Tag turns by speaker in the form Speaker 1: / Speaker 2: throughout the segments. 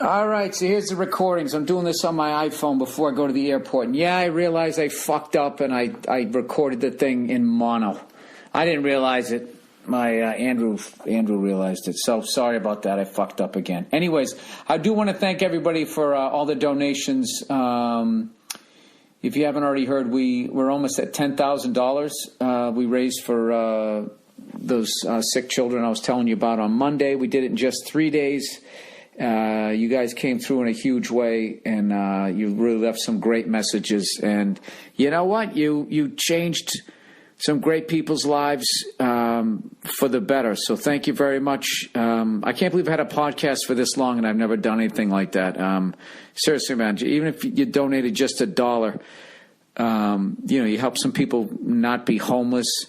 Speaker 1: All right, so here's the recordings. I'm doing this on my iPhone before I go to the airport. And yeah, I realized I fucked up and I recorded the thing in mono. I didn't realize it. My Andrew realized it. So sorry about that. I fucked up again. Anyways, I do want to thank everybody for all the donations. If you haven't already heard, we're almost at $10,000 we raised for those sick children I was telling you about on Monday. We did it in just 3 days. You guys came through in a huge way, and you really left some great messages. And you know what? You changed some great people's lives for the better. So thank you very much. I can't believe I had a podcast for this long, and I've never done anything like that. Seriously, man, even if you donated just $1, you help some people not be homeless.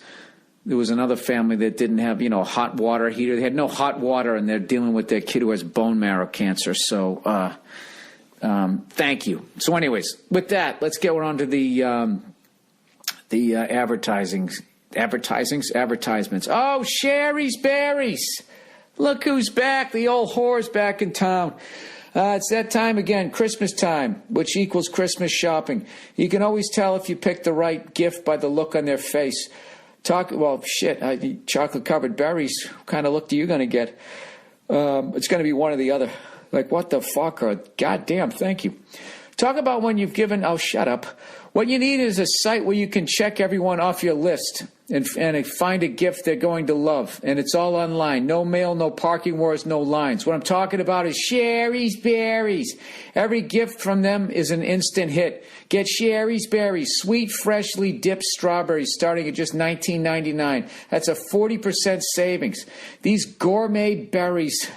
Speaker 1: There was another family that didn't have, hot water heater. They had no hot water, and they're dealing with their kid who has bone marrow cancer. So thank you. So anyways, with that, let's get on to the advertisements. Oh, Sherry's Berries. Look who's back. The old whore's back in town. It's that time again, Christmas time, which equals Christmas shopping. You can always tell if you pick the right gift by the look on their face. Chocolate-covered berries. What kind of look are you going to get? It's going to be one or the other. Like, what the fuck? Or, goddamn, thank you. Talk about when you've given... Oh, shut up. What you need is a site where you can check everyone off your list and find a gift they're going to love. And it's all online. No mail, no parking wars, no lines. What I'm talking about is Sherry's Berries. Every gift from them is an instant hit. Get Sherry's Berries, sweet, freshly dipped strawberries starting at just $19.99. That's a 40% savings. These gourmet berries...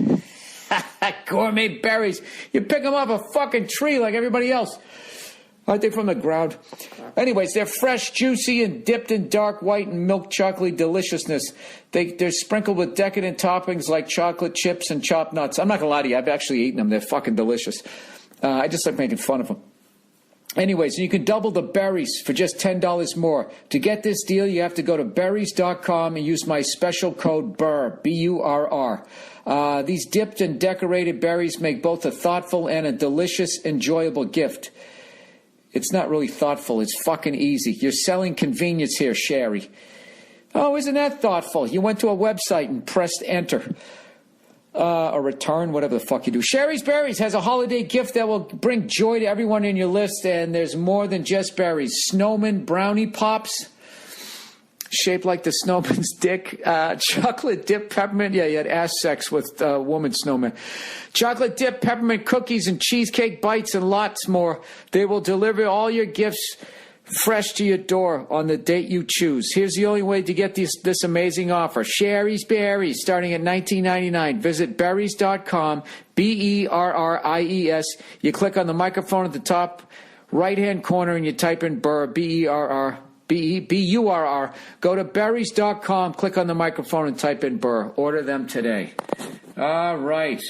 Speaker 1: gourmet berries. You pick them off a fucking tree like everybody else. Aren't they from the ground? Anyways, they're fresh, juicy, and dipped in dark white and milk chocolate deliciousness. They're sprinkled with decadent toppings like chocolate chips and chopped nuts. I'm not going to lie to you. I've actually eaten them. They're fucking delicious. I just like making fun of them. Anyways, you can double the berries for just $10 more. To get this deal, you have to go to berries.com and use my special code BURR, B-U-R-R. These dipped and decorated berries make both a thoughtful and a delicious, enjoyable gift. It's not really thoughtful. It's fucking easy. You're selling convenience here, Sherry. Oh, isn't that thoughtful? You went to a website and pressed enter. Or return, whatever the fuck you do. Sherry's Berries has a holiday gift that will bring joy to everyone in your list, and there's more than just berries. Snowman brownie pops, shaped like the snowman's dick. Chocolate dip peppermint. Yeah, you had ass sex with woman snowman. Chocolate dip peppermint cookies and cheesecake bites and lots more. They will deliver all your gifts fresh to your door on the date you choose. Here's the only way to get this amazing offer. Sherry's Berries, starting at $19.99. Visit berries.com, B-E-R-R-I-E-S. You click on the microphone at the top right-hand corner and you type in Burr, B-E-R-R, B-U-R-R. Go to berries.com, click on the microphone and type in Burr. Order them today. All right.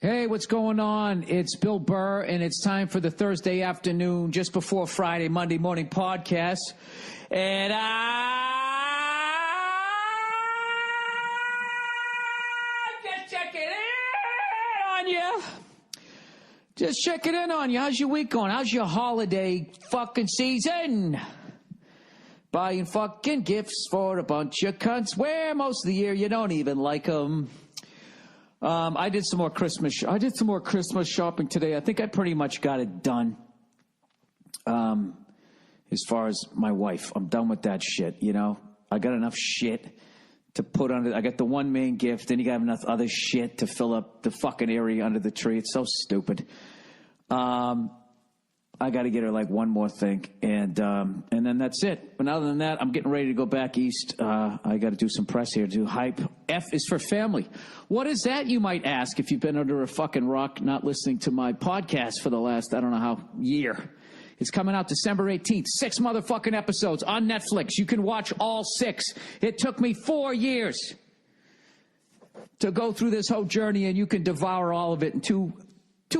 Speaker 1: Hey, what's going on? It's Bill Burr, and it's time for the Thursday afternoon, just before Friday, Monday morning podcast. And just checking in on you. Just checking in on you. How's your week going? How's your holiday fucking season? Buying fucking gifts for a bunch of cunts where most of the year you don't even like them. I did some more Christmas shopping today. I think I pretty much got it done. As far as my wife, I'm done with that shit. I got enough shit to put under. I got the one main gift, then you got enough other shit to fill up the fucking area under the tree. It's so stupid. I got to get her like one more thing, and then that's it. But other than that, I'm getting ready to go back east. I got to do some press here. Do hype. F is for family. What is that, you might ask, if you've been under a fucking rock, not listening to my podcast for the last, I don't know how, year. It's coming out December 18th. 6 motherfucking episodes on Netflix. You can watch all 6. It took me 4 years to go through this whole journey, and you can devour all of it in 2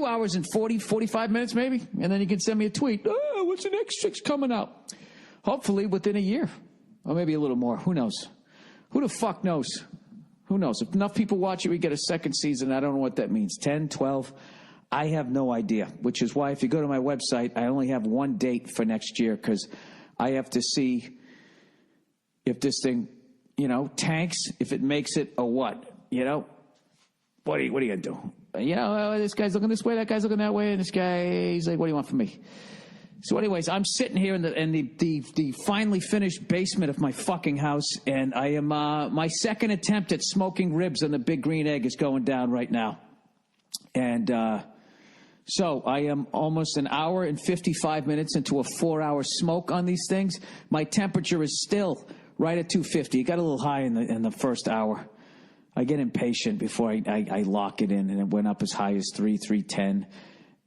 Speaker 1: hours and 45 minutes maybe, and then you can send me a tweet. Oh, what's the next 6 coming out? Hopefully within a year, or maybe a little more. Who knows? Who the fuck knows? Who knows? If enough people watch it, we get a second season. I don't know what that means. 10, 12. I have no idea, which is why if you go to my website, I only have one date for next year because I have to see if this thing, tanks, if it makes it or what, What are you going to do? This guy's looking this way, that guy's looking that way, and this guy, he's like, what do you want from me? So anyways, I'm sitting here in the finally finished basement of my fucking house, and I am my second attempt at smoking ribs on the Big Green Egg is going down right now. And so I am almost an hour and 55 minutes into a 4-hour smoke on these things. My temperature is still right at 250. It got a little high in the first hour. I get impatient before I lock it in, and it went up as high as 310,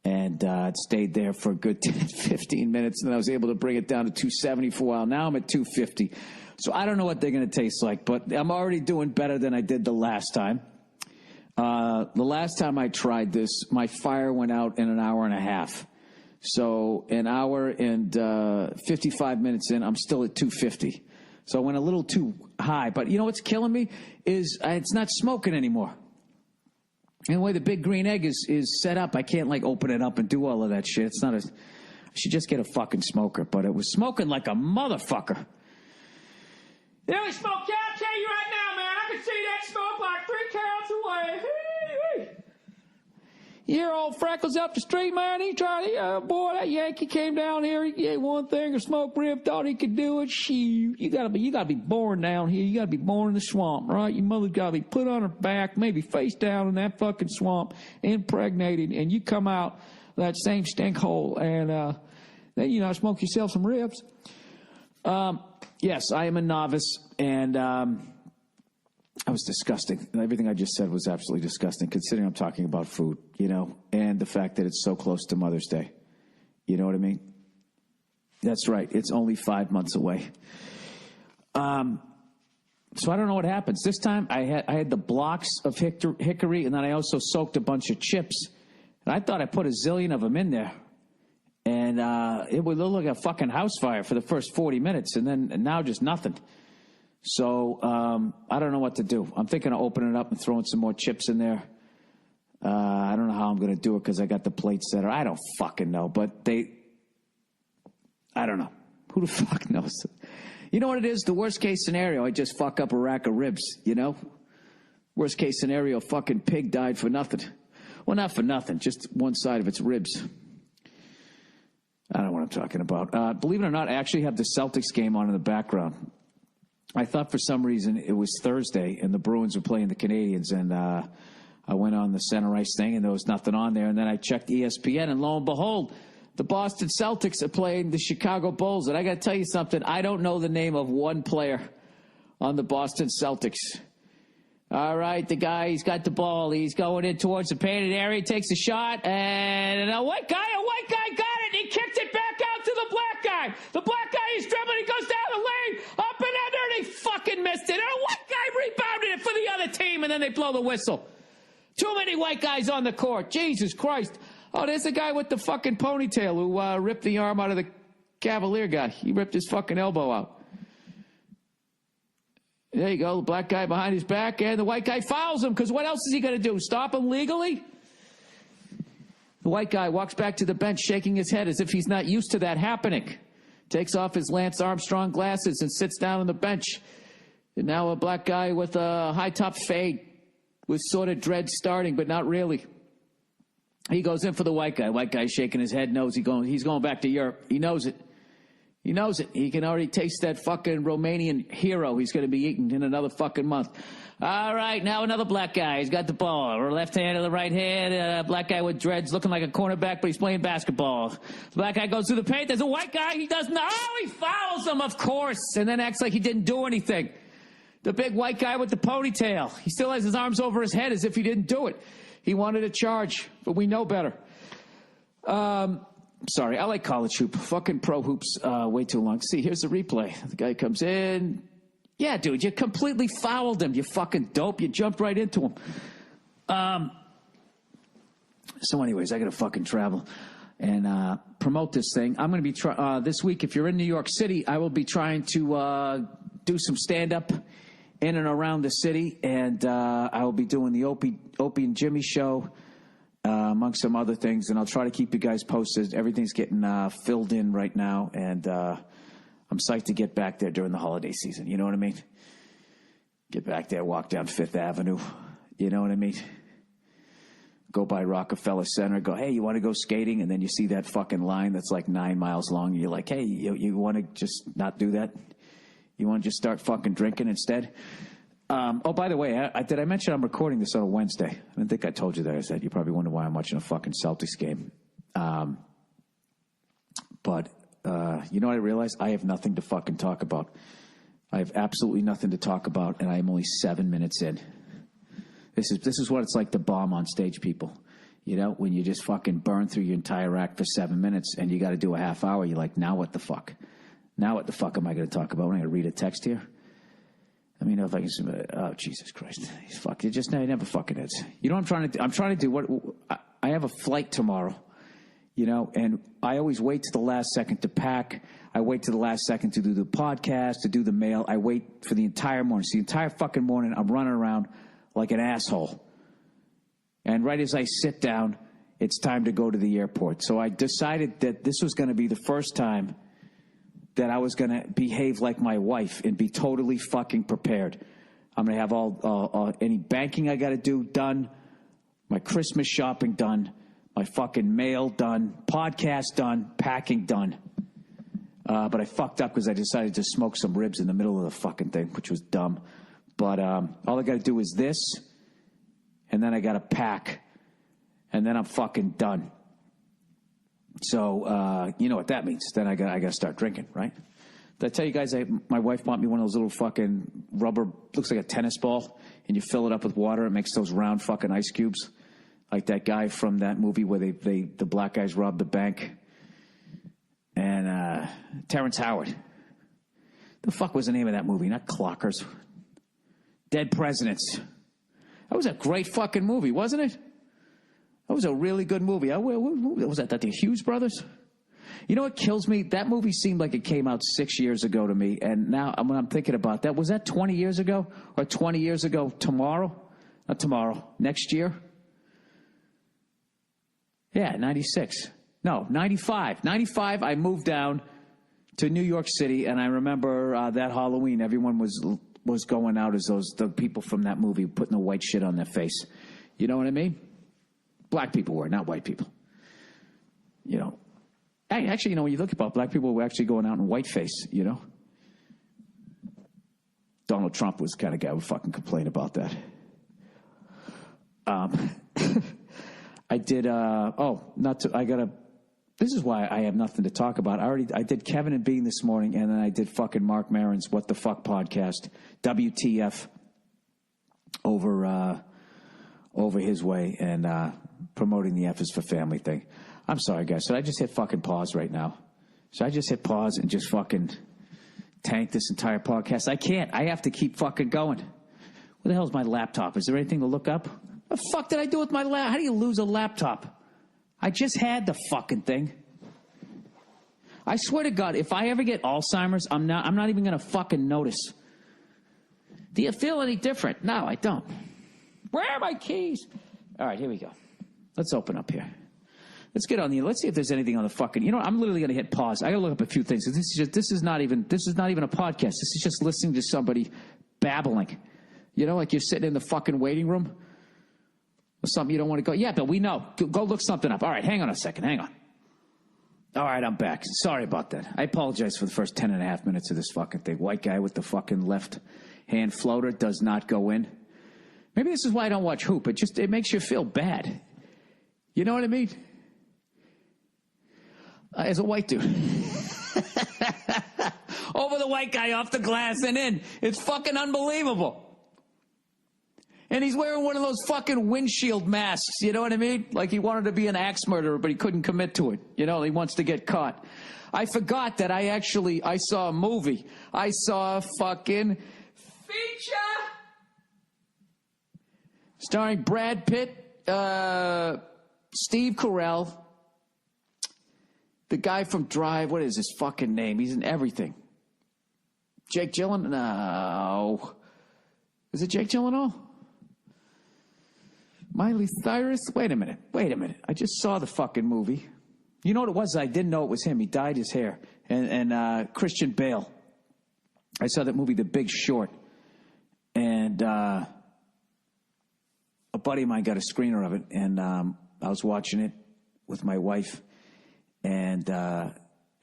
Speaker 1: and it stayed there for a good 10, 15 minutes, and then I was able to bring it down to 270 for a while. Now I'm at 250. So I don't know what they're going to taste like, but I'm already doing better than I did the last time. The last time I tried this, my fire went out in an hour and a half. So an hour and 55 minutes in, I'm still at 250. So I went a little too high. But you know what's killing me is it's not smoking anymore. And the way the Big Green Egg is set up, I can't open it up and do all of that shit. It's not I should just get a fucking smoker. But it was smoking like a motherfucker.
Speaker 2: There we smoke. I'll tell you right now, man. I can see that smoke like 3 counts away. You hear old Freckles up the street, man. He tried. Boy, that Yankee came down here. He ate one thing or smoked rib. Thought he could do it. Shoot, you gotta be born down here. You gotta be born in the swamp, right? Your mother's gotta be put on her back, maybe face down in that fucking swamp, impregnated, and you come out that same stink hole, and then smoke yourself some ribs. Yes, I am a novice, and I was disgusting. Everything I just said was absolutely disgusting, considering I'm talking about food, and the fact that it's so close to Mother's Day. You know what I mean? That's right. It's only 5 months away. So I don't know what happens. This time I had the blocks of hickory, and then I also soaked a bunch of chips. And I thought I put a zillion of them in there. And it would look like a fucking house fire for the first 40 minutes, and now just nothing. So I don't know what to do. I'm thinking of opening it up and throwing some more chips in there. I don't know how I'm going to do it because I got the plates set. I don't fucking know, but I don't know. Who the fuck knows? You know what it is? The worst case scenario, I just fuck up a rack of ribs, Worst case scenario, fucking pig died for nothing. Well, not for nothing, just one side of its ribs. I don't know what I'm talking about. Believe it or not, I actually have the Celtics game on in the background. I thought for some reason it was Thursday and the Bruins were playing the Canadians, and I went on the center ice thing and there was nothing on there. And then I checked ESPN, and lo and behold, the Boston Celtics are playing the Chicago Bulls. And I got to tell you something, I don't know the name of one player on the Boston Celtics. All right, the guy, he's got the ball. He's going in towards the painted area, takes a shot, and a white guy got it. He kicked it back out to the black guy. The black guy is dribbling. He goes down the lane, up and under, and he fucking missed it. And a white guy rebounded it for the other team, and then they blow the whistle. Too many white guys on the court. Jesus Christ. Oh, there's a guy with the fucking ponytail who ripped the arm out of the Cavalier guy. He ripped his fucking elbow out. There you go, the black guy behind his back, and the white guy fouls him, because what else is he going to do, stop him legally? The white guy walks back to the bench shaking his head as if he's not used to that happening. Takes off his Lance Armstrong glasses and sits down on the bench. And now a black guy with a high-top fade with sort of dread starting, but not really. He goes in for the white guy. White guy's shaking his head, knows he's going back to Europe. He knows it. He knows it. He can already taste that fucking Romanian hero he's going to be eating in another fucking month. All right, now another black guy. He's got the ball. Or left hand or the right hand. Black guy with dreads looking like a cornerback, but he's playing basketball. The black guy goes through the paint. There's a white guy. He does not. Oh, he fouls him, of course, and then acts like he didn't do anything. The big white guy with the ponytail. He still has his arms over his head as if he didn't do it. He wanted a charge, but we know better. Sorry, I like college hoop. Fucking pro hoops way too long. See, here's the replay. The guy comes in. Yeah, dude, you completely fouled him. You fucking dope. You jumped right into him. So anyways, I got to fucking travel and promote this thing. I'm going to be this week, if you're in New York City, I will be trying to do some stand-up in and around the city, and I will be doing the Opie and Jimmy show. among some other things, and I'll try to keep you guys posted. Everything's getting filled in right now, and I'm psyched to get back there during the holiday season. You know what I mean? Get back there, walk down Fifth Avenue. You know what I mean? Go by Rockefeller Center, go, hey, you want to go skating? And then you see that fucking line that's like 9 miles long, and you're like, hey, you want to just not do that? You want to just start fucking drinking instead? Oh, by the way, did I mention I'm recording this on a Wednesday? I didn't think I told you that. I said you probably wonder why I'm watching a fucking Celtics game. But you know what I realized? I have nothing to fucking talk about. I have absolutely nothing to talk about, and I am only 7 minutes in. This is what it's like to bomb on stage, people. You know, when you just fucking burn through your entire act for 7 minutes and you got to do a half hour, you're like, now what the fuck? Now what the fuck am I going to talk about? Am I going to read a text here? I mean, if I can, oh, Jesus Christ. He's fucking, it never fucking is. You know what I'm trying to do? I'm trying to do what, I have a flight tomorrow, you know, and I always wait to the last second to pack. I wait to the last second to do the podcast, to do the mail. I wait for the entire morning. So the entire fucking morning, I'm running around like an asshole. And right as I sit down, it's time to go to the airport. So I decided that this was going to be the first time that I was going to behave like my wife and be totally fucking prepared. I'm going to have all any banking I got to do done, my Christmas shopping done, my fucking mail done, podcast done, packing done. But I fucked up because I decided to smoke some ribs in the middle of the fucking thing, which was dumb. But all I got to do is this, and then I got to pack, and then I'm fucking done. So you know what that means. Then I got to start drinking, right? Did I tell you guys my wife bought me one of those little fucking rubber, looks like a tennis ball, and you fill it up with water. It makes those round fucking ice cubes, like that guy from that movie where the black guys robbed the bank. And Terrence Howard. The fuck was the name of that movie? Not Clockers. Dead Presidents. That was a great fucking movie, wasn't it? That was a really good movie. Was that the Hughes brothers? You know what kills me? That movie seemed like it came out 6 years ago to me. And now when I'm thinking about that, was that 20 years ago? Or 20 years ago tomorrow? Not tomorrow. Next year? Yeah, 96. No, 95. 95, I moved down to New York City, and I remember that Halloween, everyone was going out as the people from that movie putting the white shit on their face. You know what I mean? Black people were, not white people. You know. Actually, you know, when you look about black people were actually going out in whiteface, you know. Donald Trump was the kind of guy who would fucking complain about that. I did, this is why I have nothing to talk about. I did Kevin and Bean this morning, and then I did fucking Mark Maron's What the Fuck podcast, WTF, over his way, and promoting the F is for Family thing. I'm sorry, guys. Should I just hit fucking pause right now? Should I just hit pause and just fucking tank this entire podcast? I can't. I have to keep fucking going. Where the hell is my laptop? Is there anything to look up? What the fuck did I do with my laptop? How do you lose a laptop? I just had the fucking thing. I swear to God, if I ever get Alzheimer's, I'm not even going to fucking notice. Do you feel any different? No, I don't. Where are my keys? All right, here we go. Let's open up here. Let's get on let's see if there's anything on the fucking, you know, I'm literally going to hit pause. I got to look up a few things. This is not even a podcast. This is just listening to somebody babbling. You know, like you're sitting in the fucking waiting room or something you don't want to go. Yeah, but we know. Go look something up. All right, hang on a second. Hang on. All right, I'm back. Sorry about that. I apologize for the first 10 and a half minutes of this fucking thing. White guy with the fucking left hand floater does not go in. Maybe this is why I don't watch Hoop. It makes you feel bad. You know what I mean? As a white dude. Over the white guy, off the glass, and in. It's fucking unbelievable. And he's wearing one of those fucking windshield masks, you know what I mean? Like he wanted to be an axe murderer, but he couldn't commit to it. You know, he wants to get caught. I forgot that I saw a movie. I saw a fucking feature starring Brad Pitt, Steve Carell, the guy from Drive. What is his fucking name? He's in everything. Jake Gyllenhaal? No. Is it Jake Gyllenhaal? Miley Cyrus? Wait a minute. I just saw the fucking movie. You know what it was? I didn't know it was him. He dyed his hair. And Christian Bale. I saw that movie, The Big Short. And a buddy of mine got a screener of it. And I was watching it with my wife. And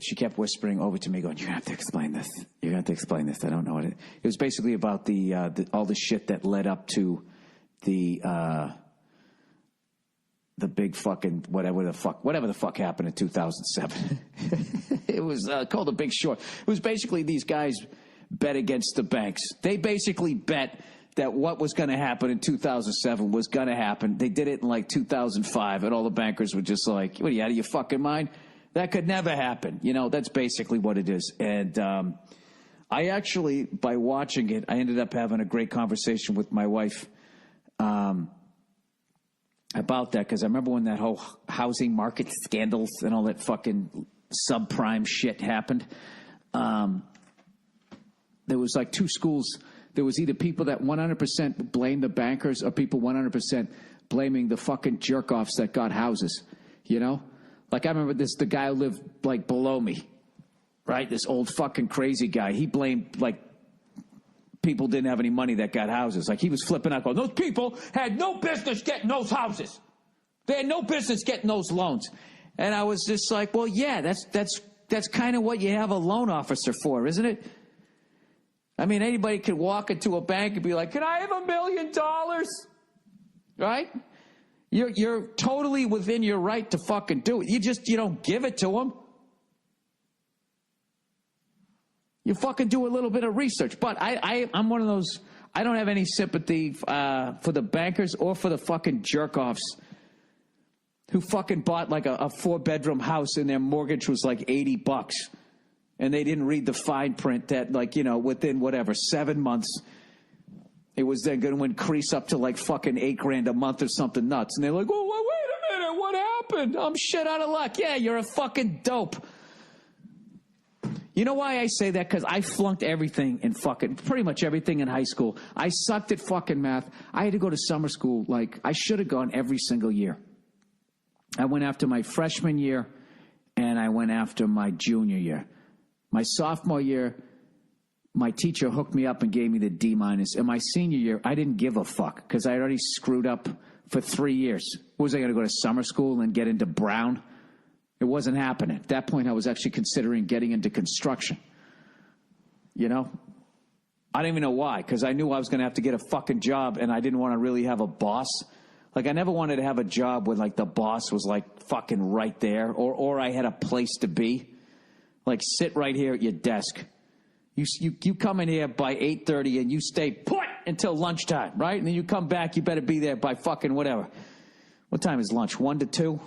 Speaker 2: she kept whispering over to me, going, "You're going to have to explain this. You're going to have to explain this. I don't know what it." It was basically about all the shit that led up to the big fucking whatever the fuck happened in 2007. It was called The Big Short. It was basically these guys bet against the banks. They basically bet that what was going to happen in 2007 was going to happen. They did it in like 2005, and all the bankers were just like, "What are you, out of your fucking mind? That could never happen." You know, that's basically what it is. And I actually, by watching it, I ended up having a great conversation with my wife about that, because I remember when that whole housing market scandals and all that fucking subprime shit happened. There was like two schools. There was either people that 100% blame the bankers or people 100% blaming the fucking jerk-offs that got houses, you know? Like, I remember the guy who lived, like, below me, right? This old fucking crazy guy. He blamed, like, people didn't have any money that got houses. Like, he was flipping out, going, "Those people had no business getting those houses. They had no business getting those loans." And I was just like, well, yeah, that's kind of what you have a loan officer for, isn't it? I mean, anybody could walk into a bank and be like, "Can I have $1 million?" Right? You're totally within your right to fucking do it. You don't give it to them. You fucking do a little bit of research. But I'm one of those, I don't have any sympathy for the bankers or for the fucking jerk-offs who fucking bought like a 4-bedroom house and their mortgage was like $80. And they didn't read the fine print that, like, you know, within whatever, 7 months, it was then going to increase up to like fucking $8,000 a month or something nuts. And they're like, "Oh, wait a minute, what happened? I'm shit out of luck." Yeah, you're a fucking dope. You know why I say that? Because I flunked everything in fucking, pretty much everything in high school. I sucked at fucking math. I had to go to summer school. Like, I should have gone every single year. I went after my freshman year, and I went after my junior year. My sophomore year, my teacher hooked me up and gave me the D-. And my senior year, I didn't give a fuck because I had already screwed up for 3 years. Was I going to go to summer school and get into Brown? It wasn't happening. At that point, I was actually considering getting into construction. You know? I didn't even know why, because I knew I was going to have to get a fucking job, and I didn't want to really have a boss. Like, I never wanted to have a job where, like, the boss was, like, fucking right there, or I had a place to be. Like, sit right here at your desk. You come in here by 8:30 and you stay put until lunchtime, right? And then you come back, you better be there by fucking whatever. What time is lunch? 1 to 2?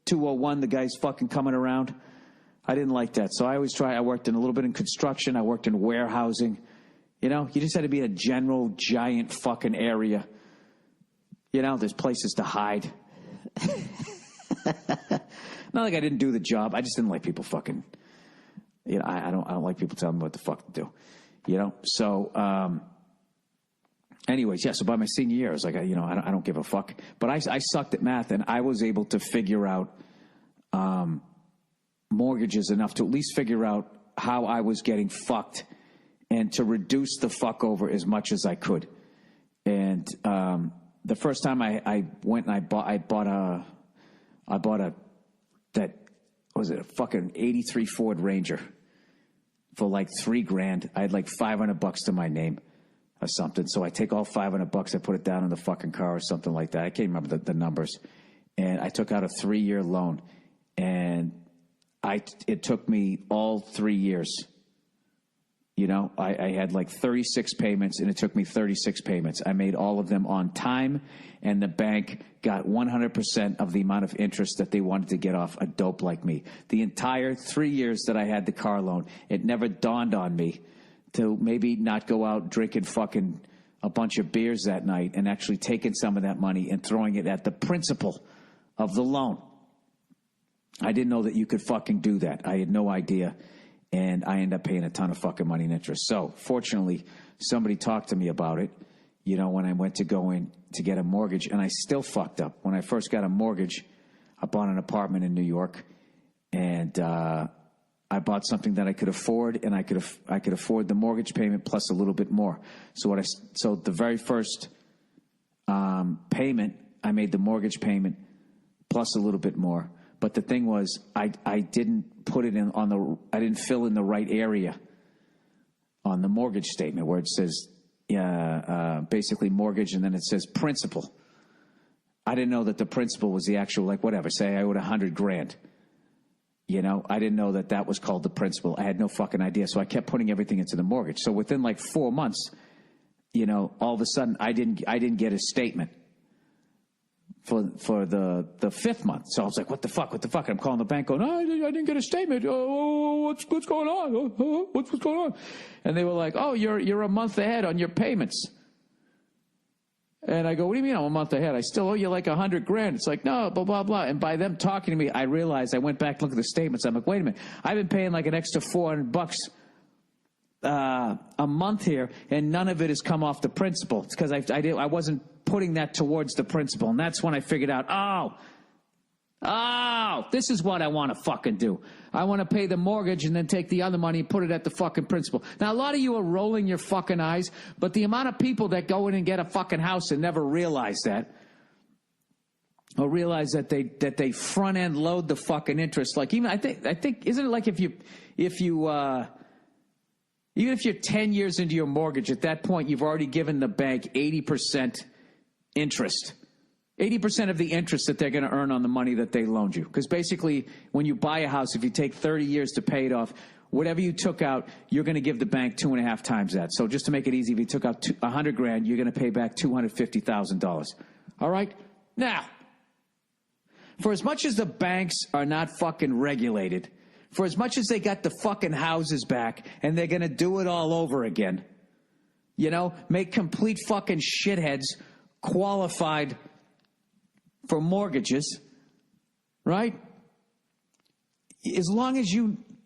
Speaker 2: 2:01, the guy's fucking coming around. I didn't like that. So I worked in a little bit in construction. I worked in warehousing. You know, you just had to be in a general giant fucking area. You know, there's places to hide. Not like I didn't do the job. I just didn't like people fucking... You know, I don't like people telling me what the fuck to do, you know? So, anyways, yeah, so by my senior year, I was like, I don't give a fuck. But I sucked at math, and I was able to figure out mortgages enough to at least figure out how I was getting fucked and to reduce the fuck over as much as I could. And the first time I went and I bought a fucking 83 Ford Ranger for like $3,000. I had like $500 to my name or something. So I take all $500, I put it down in the fucking car or something like that. I can't remember the numbers. And I took out a 3-year loan, and it took me all 3 years. You know, I had like 36 payments, and it took me 36 payments. I made all of them on time, and the bank got 100% of the amount of interest that they wanted to get off a dope like me. The entire 3 years that I had the car loan, it never dawned on me to maybe not go out drinking fucking a bunch of beers that night and actually taking some of that money and throwing it at the principal of the loan. I didn't know that you could fucking do that. I had no idea. And I ended up paying a ton of fucking money in interest. So, fortunately, somebody talked to me about it, you know, when I went to go in. to get a mortgage, and I still fucked up. When I first got a mortgage, I bought an apartment in New York, and I bought something that I could afford, and I could afford the mortgage payment plus a little bit more. So the very first payment, I made the mortgage payment plus a little bit more. But the thing was, I didn't put it I didn't fill in the right area on the mortgage statement where it says basically mortgage, and then it says principal. I didn't know that the principal was the actual, like, whatever, say I owed $100,000. You know, I didn't know that was called the principal. I had no fucking idea. So I kept putting everything into the mortgage. So within like 4 months, you know, all of a sudden I didn't get a statement for the fifth month. So I was like, what the fuck? I'm calling the bank going, oh, I didn't get a statement. Oh, what's going on? Oh, what's going on? And they were like, oh, you're a month ahead on your payments. And I go, what do you mean I'm a month ahead? I still owe you like $100,000. It's like, no, blah, blah, blah. And by them talking to me, I realized, I went back to look at the statements. I'm like, wait a minute. I've been paying like an extra $400 a month here, and none of it has come off the principal. It's because I wasn't putting that towards the principal. And that's when I figured out, this is what I want to fucking do. I want to pay the mortgage and then take the other money and put it at the fucking principal. Now, a lot of you are rolling your fucking eyes, but the amount of people that go in and get a fucking house and never realize that, or realize that they front end load the fucking interest. Like, even I think isn't it like if you even if you're 10 years into your mortgage, at that point you've already given the bank 80% interest. 80% of the interest that they're going to earn on the money that they loaned you. Because basically, when you buy a house, if you take 30 years to pay it off, whatever you took out, you're going to give the bank 2.5 times that. So just to make it easy, if you took out $100,000, you're going to pay back $250,000. All right? Now, for as much as the banks are not fucking regulated, for as much as they got the fucking houses back and they're going to do it all over again, you know, make complete fucking shitheads qualified for mortgages, right? As long as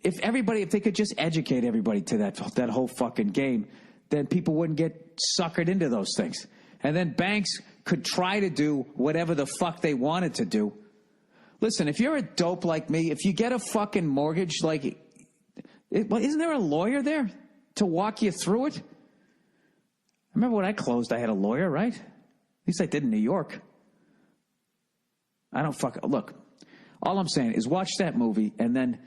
Speaker 2: if they could just educate everybody to that whole fucking game, then people wouldn't get suckered into those things. And then banks could try to do whatever the fuck they wanted to do. Listen, if you're a dope like me, if you get a fucking mortgage, isn't there a lawyer there to walk you through it? I remember when I closed, I had a lawyer, right? At least I did in New York. Look, all I'm saying is watch that movie and then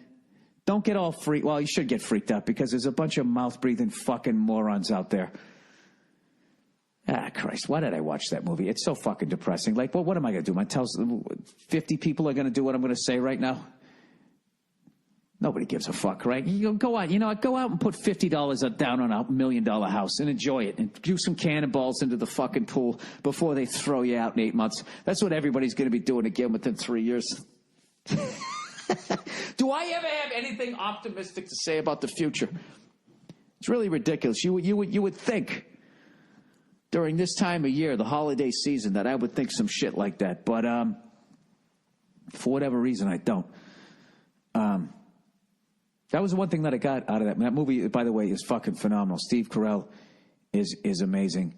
Speaker 2: don't get all freaked. Well, you should get freaked out because there's a bunch of mouth-breathing fucking morons out there. Christ, why did I watch that movie? It's so fucking depressing. Like, well, what am I going to do? 50 people are going to do what I'm going to say right now? Nobody gives a fuck, right? You go out, go out and put $50 down on a $1 million house and enjoy it and do some cannonballs into the fucking pool before they throw you out in 8 months. That's what everybody's going to be doing again within 3 years. Do I ever have anything optimistic to say about the future? It's really ridiculous. You would think during this time of year, the holiday season, that I would think some shit like that. But for whatever reason, I don't. That was the one thing that I got out of that. That movie, by the way, is fucking phenomenal. Steve Carell is amazing.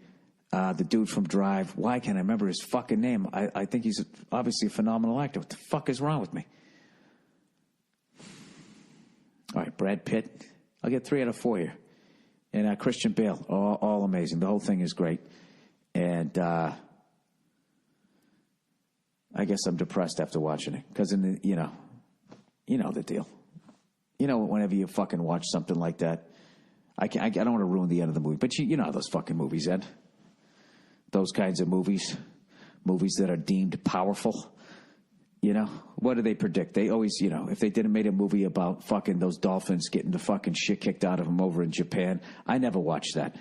Speaker 2: The dude from Drive. Why can't I remember his fucking name? I think he's obviously a phenomenal actor. What the fuck is wrong with me? All right, Brad Pitt. I'll get 3 out of 4 here. And Christian Bale. All amazing. The whole thing is great. And I guess I'm depressed after watching it. Because, you know the deal. You know, whenever you fucking watch something like that, I don't want to ruin the end of the movie, but you know how those fucking movies end. Those kinds of movies that are deemed powerful. You know, what do they predict? They always, if they didn't make a movie about fucking those dolphins getting the fucking shit kicked out of them over in Japan, I never watched that.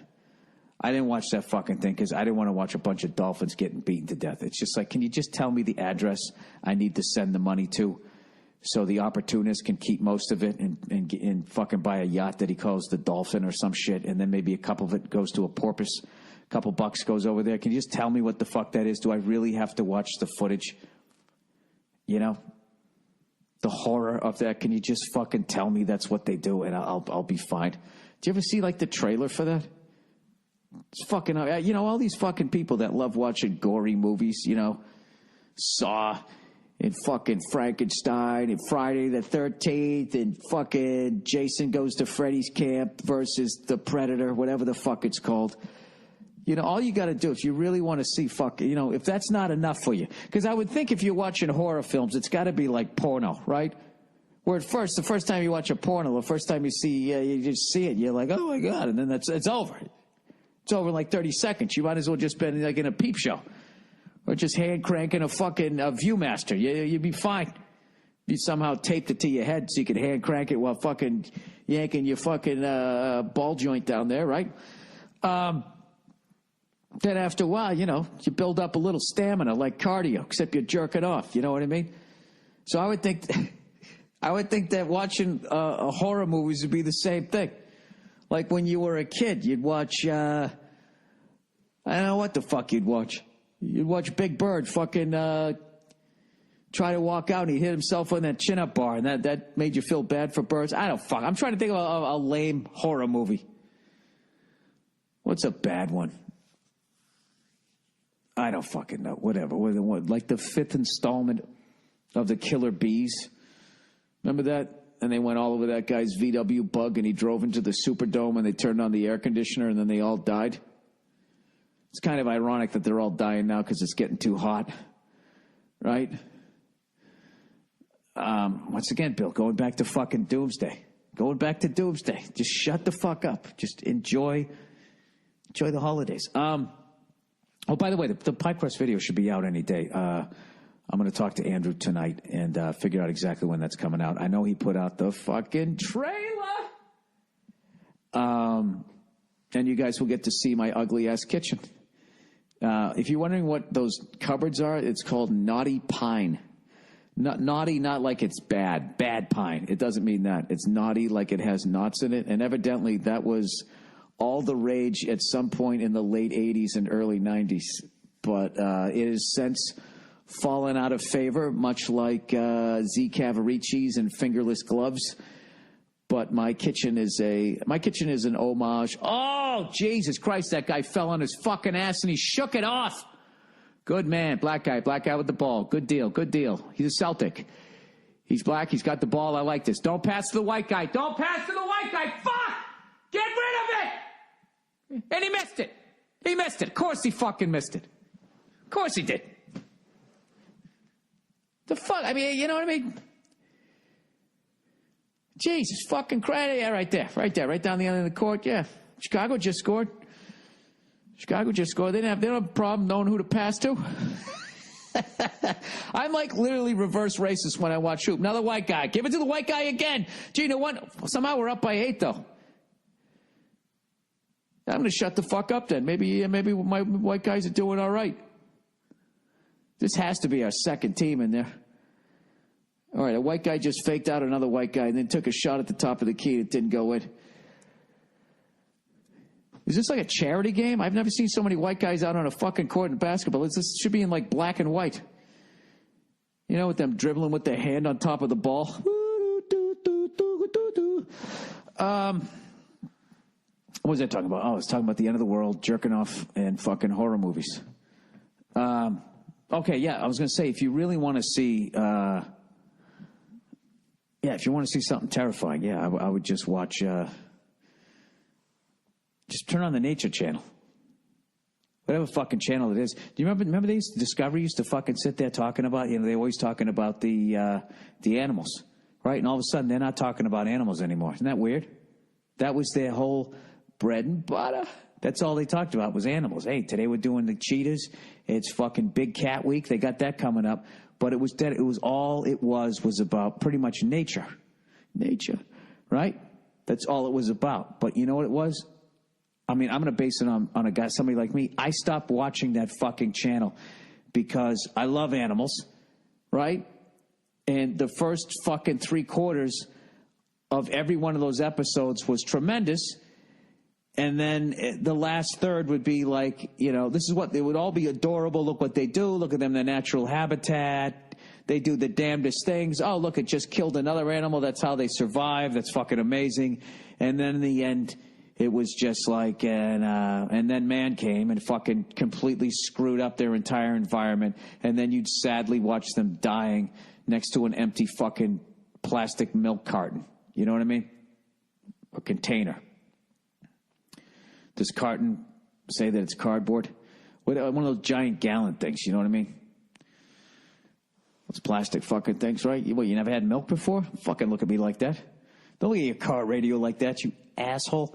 Speaker 2: I didn't watch that fucking thing because I didn't want to watch a bunch of dolphins getting beaten to death. It's just like, can you just tell me the address I need to send the money to? So the opportunist can keep most of it and fucking buy a yacht that he calls the Dolphin or some shit, and then maybe a couple of it goes to a porpoise, a couple bucks goes over there. Can you just tell me what the fuck that is? Do I really have to watch the footage? You know? The horror of that. Can you just fucking tell me that's what they do and I'll be fine? Do you ever see like the trailer for that? It's fucking, all these fucking people that love watching gory movies, Saw and fucking Frankenstein and Friday the 13th and fucking Jason Goes to Freddy's Camp versus the Predator, whatever the fuck it's called. All you got to do if you really want to see if that's not enough for you. Because I would think if you're watching horror films, it's got to be like porno, right? Where the first time you watch a porno, the first time you see, you just see it, you're like, oh my God, and then it's over. It's over in like 30 seconds. You might as well just been like in a peep show. Or just hand cranking a fucking Viewmaster. You'd be fine. You somehow taped it to your head so you could hand crank it while fucking yanking your fucking ball joint down there, right? Then after a while, you build up a little stamina like cardio, except you're jerking off. You know what I mean? So I would think that watching horror movies would be the same thing. Like when you were a kid, you'd watch, I don't know what the fuck you'd watch. You'd watch Big Bird fucking try to walk out and he'd hit himself on that chin-up bar, and that made you feel bad for birds. I don't fuck. I'm trying to think of a lame horror movie. What's a bad one? I don't fucking know. Whatever. What, like the 5th installment of The Killer Bees. Remember that? And they went all over that guy's VW Bug, and he drove into the Superdome, and they turned on the air conditioner, and then they all died. It's kind of ironic that they're all dying now because it's getting too hot, right? Once again, Bill, going back to fucking Doomsday. Going back to Doomsday. Just shut the fuck up. Just enjoy the holidays. Oh, by the way, the PieCrust video should be out any day. I'm going to talk to Andrew tonight and figure out exactly when that's coming out. I know he put out the fucking trailer. And you guys will get to see my ugly-ass kitchen. If you're wondering what those cupboards are, it's called Naughty Pine. Naughty, not like it's bad. Bad pine. It doesn't mean that. It's naughty like it has knots in it. And evidently that was all the rage at some point in the late 80s and early 90s. But it has since fallen out of favor, much like Z Cavaricci's and fingerless gloves. But my kitchen is an homage. Oh, Jesus Christ, that guy fell on his fucking ass and he shook it off. Good man, black guy with the ball. Good deal. He's a Celtic. He's black, he's got the ball. I like this. Don't pass to the white guy. Fuck! Get rid of it! And he missed it. Of course he fucking missed it. Of course he did. The fuck? I mean, you know what I mean? Jesus fucking Christ. Yeah, right there. Right down the end of the court. Yeah. Chicago just scored. They don't have a problem knowing who to pass to. I'm like literally reverse racist when I watch Hoop. Another white guy. Give it to the white guy again. Gee, you know what? Somehow we're up by 8, though. I'm going to shut the fuck up then. Maybe my white guys are doing all right. This has to be our second team in there. All right, a white guy just faked out another white guy and then took a shot at the top of the key that didn't go in. Is this like a charity game? I've never seen so many white guys out on a fucking court in basketball. This should be in like black and white. You know, with them dribbling with their hand on top of the ball. What was I talking about? Oh, I was talking about the end of the world, jerking off, and fucking horror movies. Okay, yeah, I was going to say, if you really want to see... if you want to see something terrifying, I would just watch... just turn on the Nature Channel. Whatever fucking channel it is. Do you remember these? Discovery used to fucking sit there talking about, they're always talking about the animals, right? And all of a sudden, they're not talking about animals anymore. Isn't that weird? That was their whole bread and butter. That's all they talked about was animals. Hey, today we're doing the cheetahs. It's fucking Big Cat Week. They got that coming up. But it was dead. It was all it was about pretty much nature. Nature, right? That's all it was about. But you know what it was? I mean, I'm going to base it on a guy, somebody like me. I stopped watching that fucking channel because I love animals, right? And the first fucking 3/4 of every one of those episodes was tremendous. And then the last third would be like, this is what they would all be adorable. Look what they do. Look at them, their natural habitat. They do the damnedest things. Oh, look, it just killed another animal. That's how they survive. That's fucking amazing. And then in the end, it was just like, and then man came and fucking completely screwed up their entire environment. And then you'd sadly watch them dying next to an empty fucking plastic milk carton. You know what I mean? Or container. Does carton say that it's cardboard? One of those giant gallon things, you know what I mean? Those plastic fucking things, right? You never had milk before? Fucking look at me like that. Don't look at your car radio like that, you asshole.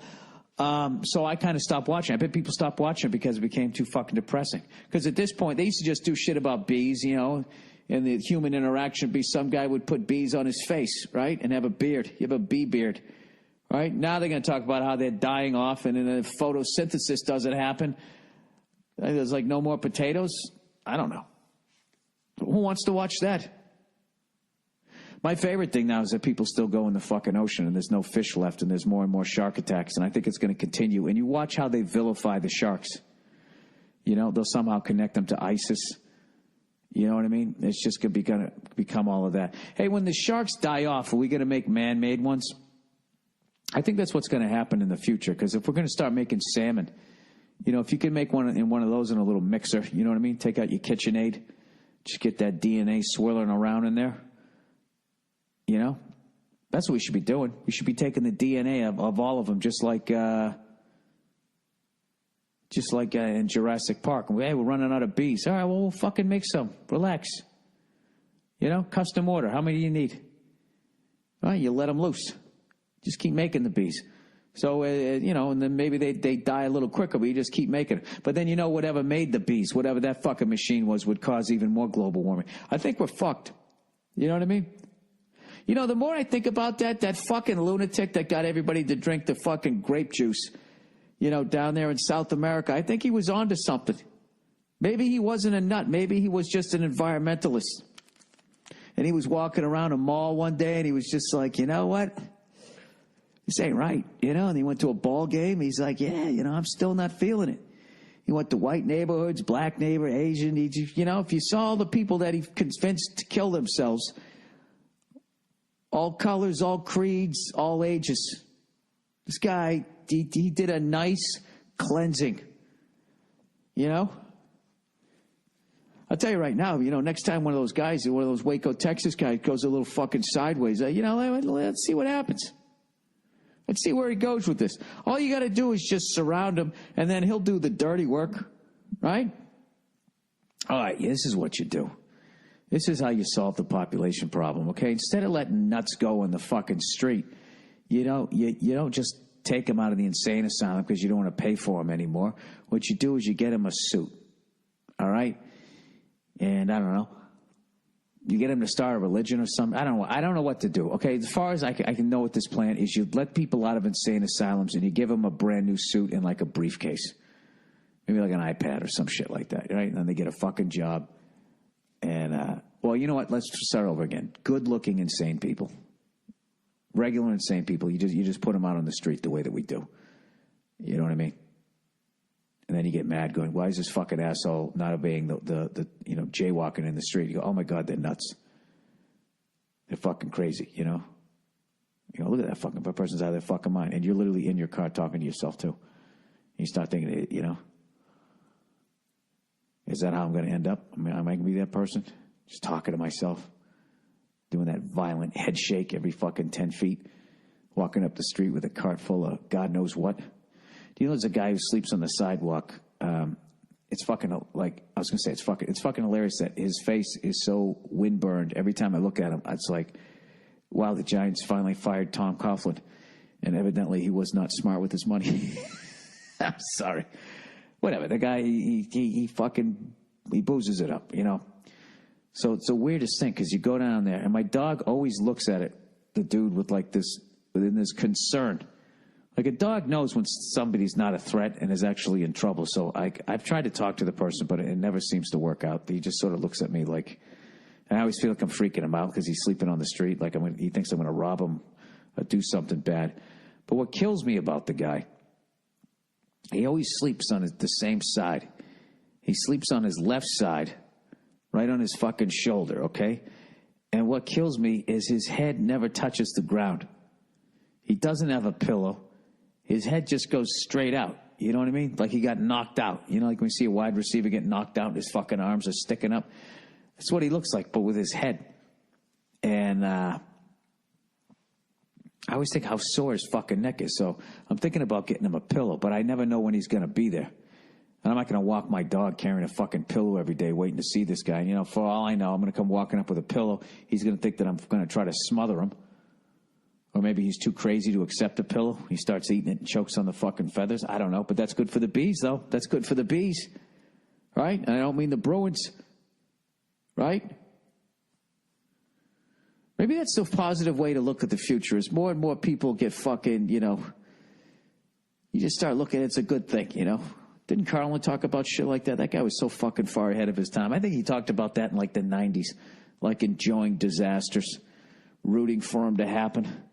Speaker 2: So I kind of stopped watching. I bet people stopped watching because it became too fucking depressing. Because at this point, they used to just do shit about bees, you know, and the human interaction would be some guy would put bees on his face, right, and have a beard. You have a bee beard, right? Now they're going to talk about how they're dying off, and then if photosynthesis doesn't happen, there's like no more potatoes. I don't know. Who wants to watch that? My favorite thing now is that people still go in the fucking ocean and there's no fish left and there's more and more shark attacks, and I think it's going to continue. And you watch how they vilify the sharks. You know, they'll somehow connect them to ISIS. You know what I mean? It's just going to become all of that. Hey, when the sharks die off, are we going to make man-made ones? I think that's what's going to happen in the future, because if we're going to start making salmon, you know, if you can make one of those in a little mixer, you know what I mean? Take out your KitchenAid, just get that DNA swirling around in there. You know, that's what we should be doing. We should be taking the DNA of all of them, just like in Jurassic Park. And hey, we're running out of bees. All right, well, we'll fucking make some. Relax. You know, custom order. How many do you need? All right, you let them loose. Just keep making the bees. So, you know, and then maybe they die a little quicker, but you just keep making it. But then, you know, whatever made the bees, whatever that fucking machine was, would cause even more global warming. I think we're fucked. You know what I mean? You know, the more I think about that fucking lunatic that got everybody to drink the fucking grape juice, you know, down there in South America, I think he was onto something. Maybe he wasn't a nut. Maybe he was just an environmentalist. And he was walking around a mall one day and he was just like, you know what? This ain't right, you know? And he went to a ball game. He's like, yeah, you know, I'm still not feeling it. He went to white neighborhoods, black neighbor, Asian. You know, if you saw all the people that he convinced to kill themselves, all colors, all creeds, all ages. This guy, he did a nice cleansing. You know? I'll tell you right now, you know, next time one of those guys, one of those Waco, Texas guys goes a little fucking sideways, you know, let's see what happens. Let's see where he goes with this. All you got to do is just surround him, and then he'll do the dirty work, right? All right, this is what you do. This is how you solve the population problem, okay? Instead of letting nuts go in the fucking street, you don't just take them out of the insane asylum because you don't want to pay for them anymore. What you do is you get them a suit, all right? And I don't know. You get them to start a religion or something. I don't know what to do, okay? As far as I can know with this plan is you let people out of insane asylums and you give them a brand new suit and like a briefcase. Maybe like an iPad or some shit like that, right? And then they get a fucking job. And, well, you know what? Let's start over again. Good-looking insane people. Regular insane people. You just put them out on the street the way that we do. You know what I mean? And then you get mad going, why is this fucking asshole not obeying the you know, jaywalking in the street? You go, oh, my God, they're nuts. They're fucking crazy, you know? You know, look at that fucking person's out of their fucking mind. And you're literally in your car talking to yourself, too. And you start thinking, you know, is that how I'm going to end up? I mean, am I going to be that person? Just talking to myself, doing that violent head shake every fucking 10 feet, walking up the street with a cart full of God knows what. Do you know there's a guy who sleeps on the sidewalk? It's fucking, like, I was going to say, it's fucking hilarious that his face is so windburned. Every time I look at him, it's like, wow, the Giants finally fired Tom Coughlin. And evidently he was not smart with his money. I'm sorry. Whatever. The guy, he boozes it up, you know. So it's the weirdest thing because you go down there, and my dog always looks at it, the dude with like this concern. Like a dog knows when somebody's not a threat and is actually in trouble. So I've tried to talk to the person, but it never seems to work out. He just sort of looks at me like, and I always feel like I'm freaking him out because he's sleeping on the street. Like he thinks I'm going to rob him or do something bad. But what kills me about the guy, he always sleeps on the same side. He sleeps on his left side, right on his fucking shoulder, okay? And what kills me is his head never touches the ground. He doesn't have a pillow. his head just goes straight out. You know what I mean? Like he got knocked out. You know, like when you see a wide receiver get knocked out and his fucking arms are sticking up. That's what he looks like, but with his head. And I always think how sore his fucking neck is. So I'm thinking about getting him a pillow, but I never know when he's going to be there. And I'm not going to walk my dog carrying a fucking pillow every day waiting to see this guy. And, you know, for all I know, I'm going to come walking up with a pillow. He's going to think that I'm going to try to smother him. Or maybe he's too crazy to accept a pillow. He starts eating it and chokes on the fucking feathers. I don't know, but that's good for the bees, though. That's good for the bees, right? And I don't mean the Bruins, right? Maybe that's the positive way to look at the future is more and more people get fucking, you know, you just start looking, it's a good thing, you know? Didn't Carlin talk about shit like that? That guy was so fucking far ahead of his time. I think he talked about that in like the 90s, like enjoying disasters, rooting for him to happen.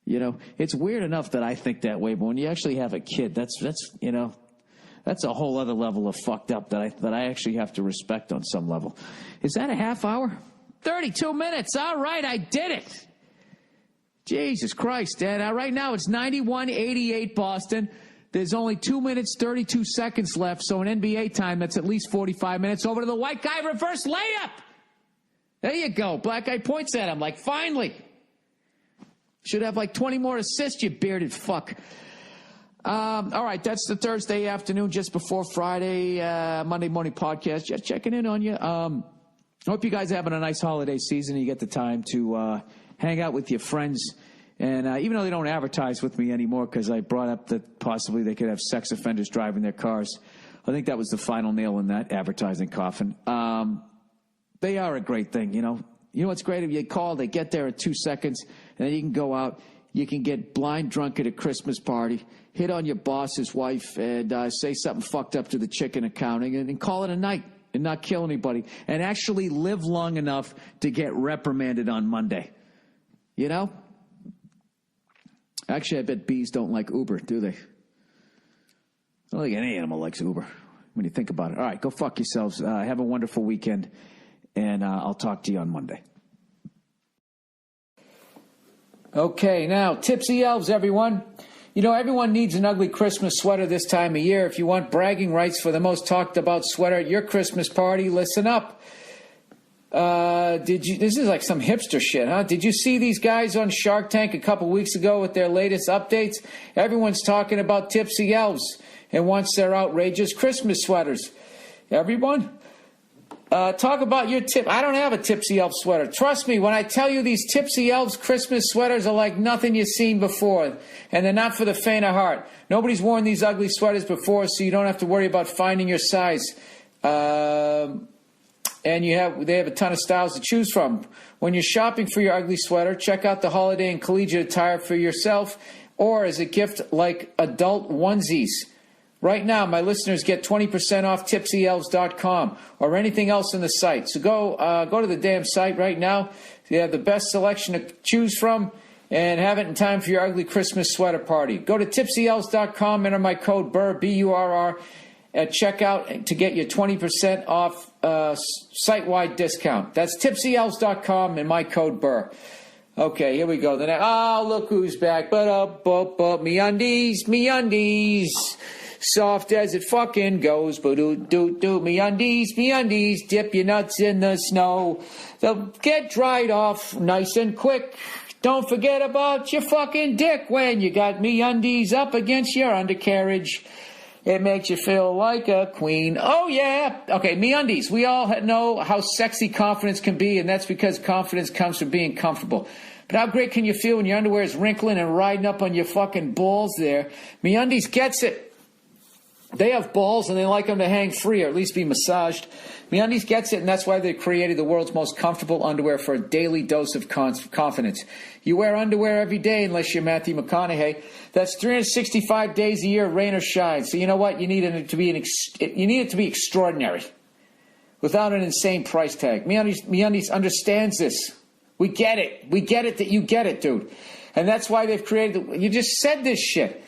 Speaker 2: You know, it's weird enough that I think that way, but when you actually have a kid, that's you know, that's a whole other level of fucked up that I actually have to respect on some level. Is that a half hour? 32 minutes. All right, I did it. Jesus Christ, Dad. Right now it's 91-88 Boston. There's only 2 minutes, 32 seconds left, so in NBA time, that's at least 45 minutes. Over to the white guy, reverse layup. There you go. Black guy points at him like, finally. Should have like 20 more assists, you bearded fuck. All right, that's the Thursday afternoon just before Friday, Monday morning podcast. Just checking in on you. I hope you guys are having a nice holiday season and you get the time to hang out with your friends. And even though they don't advertise with me anymore because I brought up that possibly they could have sex offenders driving their cars, I think that was the final nail in that advertising coffin. They are a great thing, you know. You know what's great? If you call, they get there in 2 seconds, and then you can go out. You can get blind drunk at a Christmas party, hit on your boss's wife, and say something fucked up to the chick in accounting, and call it a night and not kill anybody, and actually live long enough to get reprimanded on Monday. You know? Actually, I bet bees don't like Uber, do they? I don't think any animal likes Uber when you think about it. All right, go fuck yourselves. Have a wonderful weekend, and I'll talk to you on Monday.
Speaker 1: Okay, now, Tipsy Elves, everyone. You know, everyone needs an ugly Christmas sweater this time of year. If you want bragging rights for the most talked about sweater at your Christmas party, listen up. This is like some hipster shit, huh? Did you see these guys on Shark Tank a couple weeks ago with their latest updates? Everyone's talking about Tipsy Elves and wants their outrageous Christmas sweaters. Everyone? Talk about your tip. I don't have a Tipsy Elf sweater. Trust me when I tell you these Tipsy Elves Christmas sweaters are like nothing you've seen before. And they're not for the faint of heart. Nobody's worn these ugly sweaters before, so you don't have to worry about finding your size. And they have a ton of styles to choose from. When you're shopping for your ugly sweater, check out the holiday and collegiate attire for yourself or as a gift like adult onesies. Right now, my listeners get 20% off tipsyelves.com or anything else on the site. So go to the damn site right now. They have the best selection to choose from and have it in time for your ugly Christmas sweater party. Go to tipsyelves.com, enter my code Burr, B-U-R-R, at checkout to get your 20% off site-wide discount. That's tipsyelves.com and my code Burr. Okay, here we go. Look who's back. Me-undies. Soft as it fucking goes. Me-undies. Dip your nuts in the snow. They'll get dried off nice and quick. Don't forget about your fucking dick when you got me-undies up against your undercarriage. It makes you feel like a queen. Oh, yeah. Okay, MeUndies. We all know how sexy confidence can be, and that's because confidence comes from being comfortable. But how great can you feel when your underwear is wrinkling and riding up on your fucking balls there? MeUndies gets it. They have balls, and they like them to hang free, or at least be massaged. MeUndies gets it, and that's why they created the world's most comfortable underwear for a daily dose of confidence. You wear underwear every day unless you're Matthew McConaughey. That's 365 days a year, rain or shine. So you know what? You need it to be extraordinary, without an insane price tag. MeUndies understands this. We get it. We get it that you get it, dude. And that's why they've created. You just said this shit.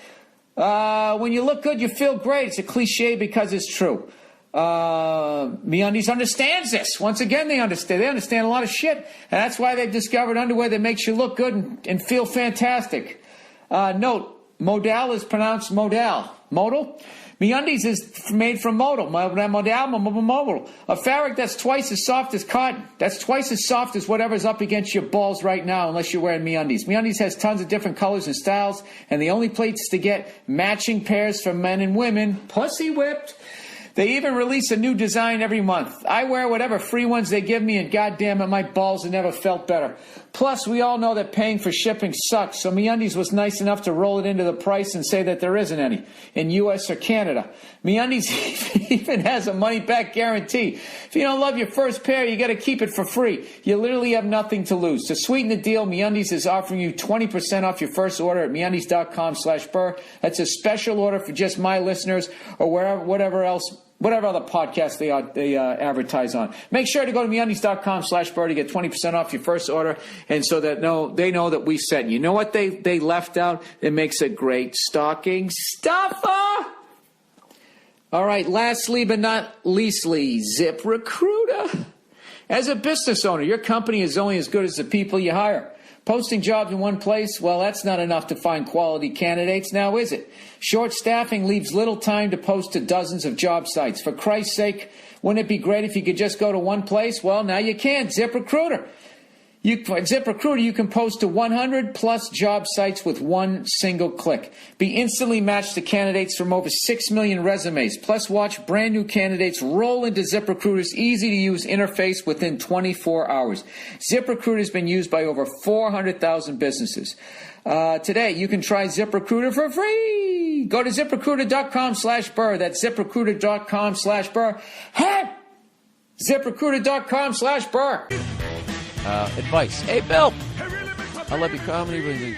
Speaker 1: When you look good, you feel great. It's a cliche because it's true. MeUndies understands this. Once again, they understand. They understand a lot of shit. And that's why they've discovered underwear that makes you look good and feel fantastic. Note, Modal is pronounced modal. Modal? MeUndies is made from modal. Modal. A fabric that's twice as soft as cotton. That's twice as soft as whatever's up against your balls right now, unless you're wearing MeUndies. MeUndies has tons of different colors and styles, and the only place to get matching pairs for men and women. Pussy whipped. They even release a new design every month. I wear whatever free ones they give me, and goddamn it, my balls have never felt better. Plus, we all know that paying for shipping sucks, so MeUndies was nice enough to roll it into the price and say that there isn't any in U.S. or Canada. MeUndies even has a money-back guarantee. If you don't love your first pair, you got to keep it for free. You literally have nothing to lose. To sweeten the deal, MeUndies is offering you 20% off your first order at MeUndies.com/Burr. That's a special order for just my listeners or whatever other podcast they advertise on. Make sure to go to MeUndies.com/Burr to get 20% off your first order, and so that they know that we sent you. Know what they left out? It makes a great stocking stuffer. All right, lastly but not leastly, ZipRecruiter. As a business owner, your company is only as good as the people you hire. Posting jobs in one place, well, that's not enough to find quality candidates, now is it? Short staffing leaves little time to post to dozens of job sites. For Christ's sake, wouldn't it be great if you could just go to one place? Well, now you can. ZipRecruiter. ZipRecruiter, you can post to 100 plus job sites with one single click. Be instantly matched to candidates from over 6 million resumes. Plus, watch brand new candidates roll into ZipRecruiter's easy-to-use interface within 24 hours. ZipRecruiter has been used by over 400,000 businesses. Today, you can try ZipRecruiter for free. Go to ZipRecruiter.com/Burr. That's ZipRecruiter.com/Burr. Hey! ZipRecruiter.com/Burr.
Speaker 3: Advice. Hey, Bill. I love your comedy.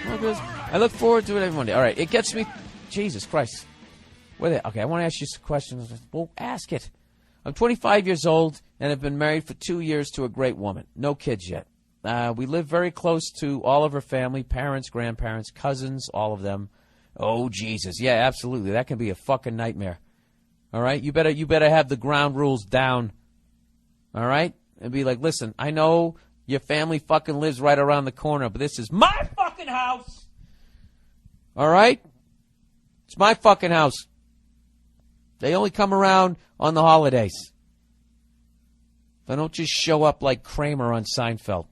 Speaker 3: I look forward to it every Monday. All right, it gets me. Jesus Christ. Okay, I want to ask you some questions. Well, ask it. I'm 25 years old and have been married for 2 years to a great woman. No kids yet. We live very close to all of her family, parents, grandparents, cousins, all of them. Oh, Jesus. Yeah, absolutely. That can be a fucking nightmare. All right? You better have the ground rules down. All right? And be like, listen, I know your family fucking lives right around the corner, but this is my fucking house. All right? It's my fucking house. They only come around on the holidays. They don't just show up like Kramer on Seinfeld.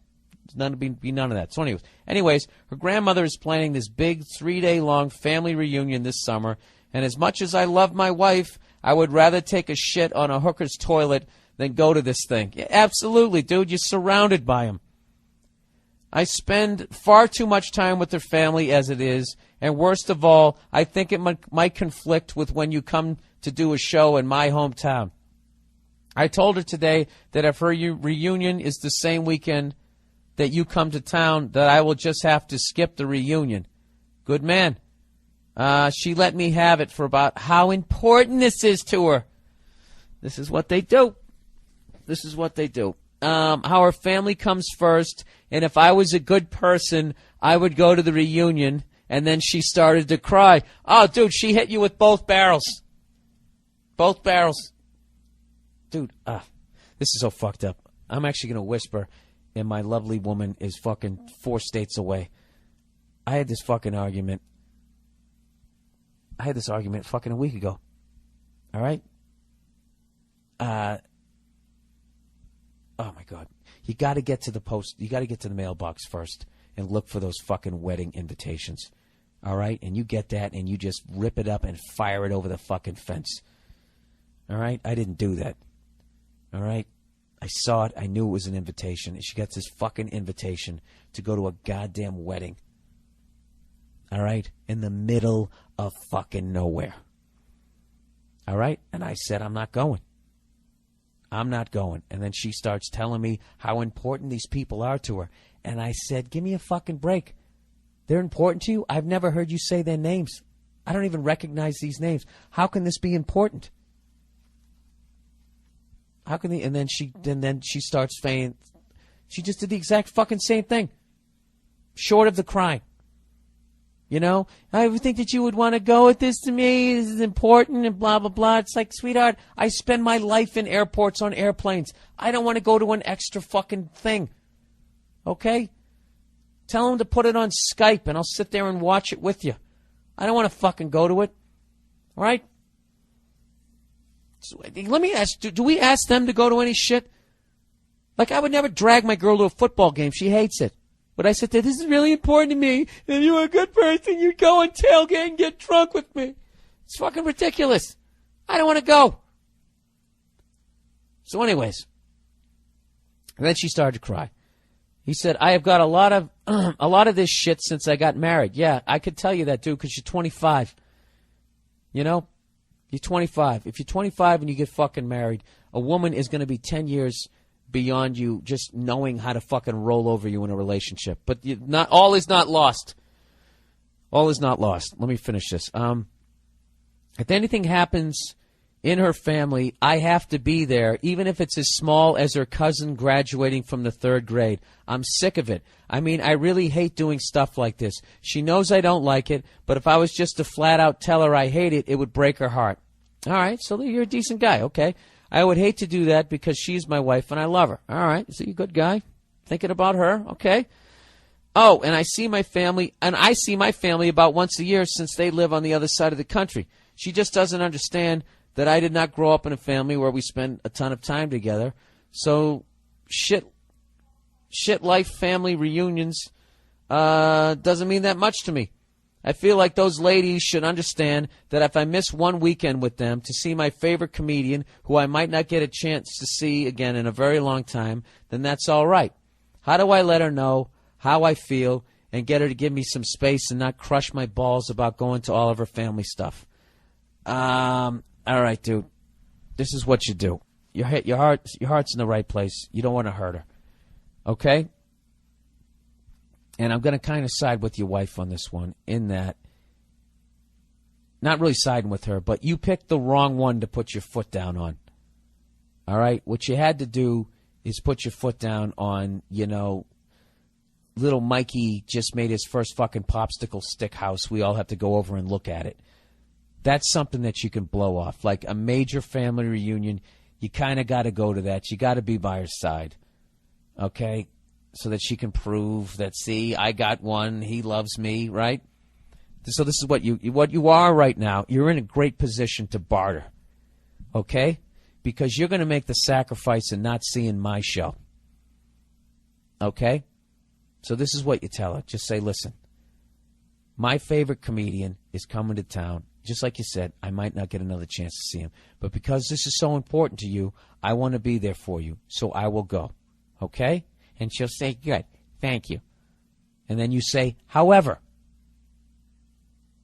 Speaker 3: There's be none of that. So anyways, her grandmother is planning this big 3-day-long family reunion this summer, and as much as I love my wife, I would rather take a shit on a hooker's toilet than go to this thing. Yeah, absolutely, dude. You're surrounded by them. I spend far too much time with their family as it is, and worst of all, I think it might conflict with when you come to do a show in my hometown. I told her today that if her reunion is the same weekend that you come to town, that I will just have to skip the reunion. Good man. She let me have it for about how important this is to her. This is what they do. This is what they do. How her family comes first, and if I was a good person, I would go to the reunion, and then she started to cry. Oh, dude, she hit you with both barrels. Both barrels. Dude, this is so fucked up. I'm actually going to whisper, and my lovely woman is fucking 4 states away. I had this argument fucking a week ago. All right? Oh, my God. You got to get to the post. You got to get to the mailbox first and look for those fucking wedding invitations. All right? And you get that, and you just rip it up and fire it over the fucking fence. All right? I didn't do that. All right? I saw it. I knew it was an invitation. And she gets this fucking invitation to go to a goddamn wedding. All right? In the middle of fucking nowhere. All right? And I said, I'm not going. I'm not going. And then she starts telling me how important these people are to her. And I said, give me a fucking break. They're important to you? I've never heard you say their names. I don't even recognize these names. How can this be important? How can they? And then she starts saying, she just did the exact fucking same thing. Short of the crying. You know, I would think that you would want to go with this to me. This is important and blah, blah, blah. It's like, sweetheart, I spend my life in airports on airplanes. I don't want to go to an extra fucking thing. Okay? Tell them to put it on Skype and I'll sit there and watch it with you. I don't want to fucking go to it. All right? So, let me ask, do we ask them to go to any shit? Like, I would never drag my girl to a football game. She hates it. But I said, this is really important to me. If you were a good person, you'd go and tailgate and get drunk with me. It's fucking ridiculous. I don't want to go. So anyways, and then she started to cry. He said, I have got a lot of this shit since I got married. Yeah, I could tell you that, dude, because you're 25. You know? You're 25. If you're 25 and you get fucking married, a woman is going to be 10 years beyond you just knowing how to fucking roll over you in a relationship. But all is not lost. All is not lost. Let me finish this. If anything happens in her family, I have to be there, even if it's as small as her cousin graduating from the 3rd grade. I'm sick of it. I mean, I really hate doing stuff like this. She knows I don't like it, but if I was just to flat out tell her I hate it, it would break her heart. All right, so you're a decent guy, okay. I would hate to do that because she's my wife and I love her. All right, so you're a good guy. Thinking about her, okay. Oh, and I see my family about once a year since they live on the other side of the country. She just doesn't understand that I did not grow up in a family where we spend a ton of time together. So shit life family reunions doesn't mean that much to me. I feel like those ladies should understand that if I miss one weekend with them to see my favorite comedian, who I might not get a chance to see again in a very long time, then that's all right. How do I let her know how I feel and get her to give me some space and not crush my balls about going to all of her family stuff? All right, dude. This is what you do. Your heart's in the right place. You don't want to hurt her. Okay? And I'm going to kind of side with your wife on this one in that, not really siding with her, but you picked the wrong one to put your foot down on. All right? What you had to do is put your foot down on, little Mikey just made his first fucking popsicle stick house. We all have to go over and look at it. That's something that you can blow off. Like a major family reunion, you kind of got to go to that. You got to be by her side. Okay? So that she can prove that, see, I got one, he loves me, right? So this is what you are right now. You're in a great position to barter, okay? Because you're going to make the sacrifice and not seeing my show, okay? So this is what you tell her. Just say, listen, my favorite comedian is coming to town. Just like you said, I might not get another chance to see him. But because this is so important to you, I want to be there for you, so I will go, okay? And she'll say, good, thank you. And then you say, however.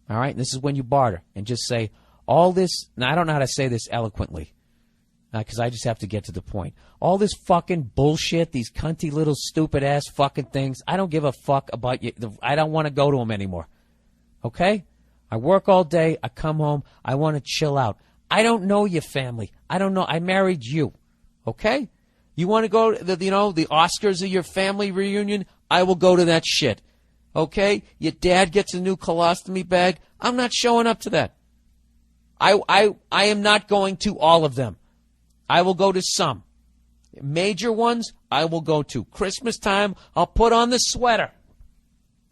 Speaker 3: All right? And this is when you barter. And just say, all this, now I don't know how to say this eloquently, because I just have to get to the point. All this fucking bullshit, these cunty little stupid-ass fucking things, I don't give a fuck about you. I don't want to go to them anymore. Okay? I work all day. I come home. I want to chill out. I don't know your family. I don't know. I married you. Okay? You want to go to the Oscars of your family reunion? I will go to that shit. Okay? Your dad gets a new colostomy bag. I'm not showing up to that. I am not going to all of them. I will go to some. Major ones, I will go to. Christmas time, I'll put on the sweater.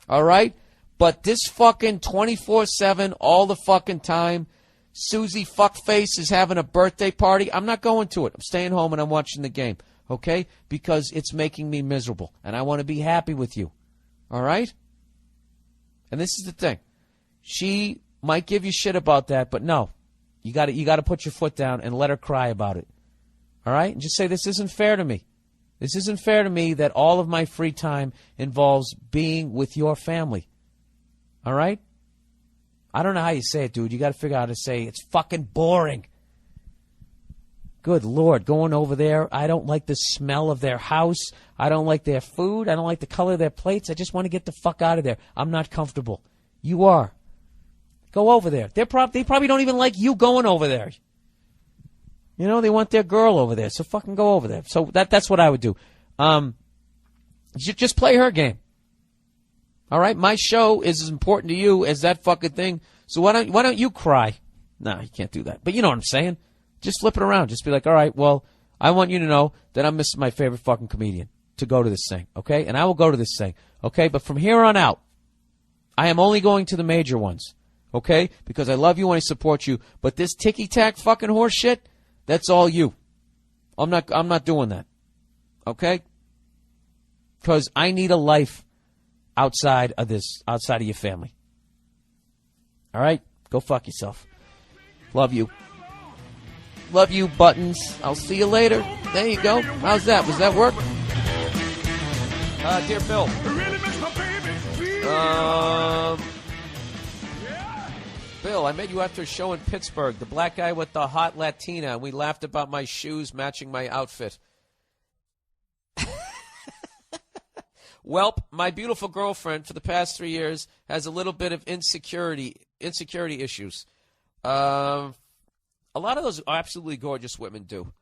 Speaker 3: All right? But this fucking 24/7, all the fucking time, Susie Fuckface is having a birthday party. I'm not going to it. I'm staying home and I'm watching the game. Okay? Because it's making me miserable. And I want to be happy with you. All right? And this is the thing. She might give you shit about that, but no. You got to put your foot down and let her cry about it. All right? And just say, this isn't fair to me. This isn't fair to me that all of my free time involves being with your family. All right? I don't know how you say it, dude. You got to figure out how to say it's fucking boring. Good Lord, going over there, I don't like the smell of their house. I don't like their food. I don't like the color of their plates. I just want to get the fuck out of there. I'm not comfortable. You are. Go over there. They probably don't even like you going over there. They want their girl over there, so fucking go over there. So that's what I would do. Just play her game. All right? My show is as important to you as that fucking thing, so why don't you cry? No, you can't do that. But you know what I'm saying? Just flip it around. Just be like, all right, well, I want you to know that I'm missing my favorite fucking comedian to go to this thing, okay? And I will go to this thing, okay? But from here on out, I am only going to the major ones, okay? Because I love you and I support you. But this ticky-tack fucking horse shit, that's all you. I'm not doing that, okay? Because I need a life outside of your family. All right? Go fuck yourself. Love you. Love you, Buttons. I'll see you later. There you go. How's that? Was that work? Dear Bill. Bill, I met you after a show in Pittsburgh. The black guy with the hot Latina. And we laughed about my shoes matching my outfit. Welp, my beautiful girlfriend for the past 3 years has a little bit of insecurity issues. A lot of those absolutely gorgeous women do.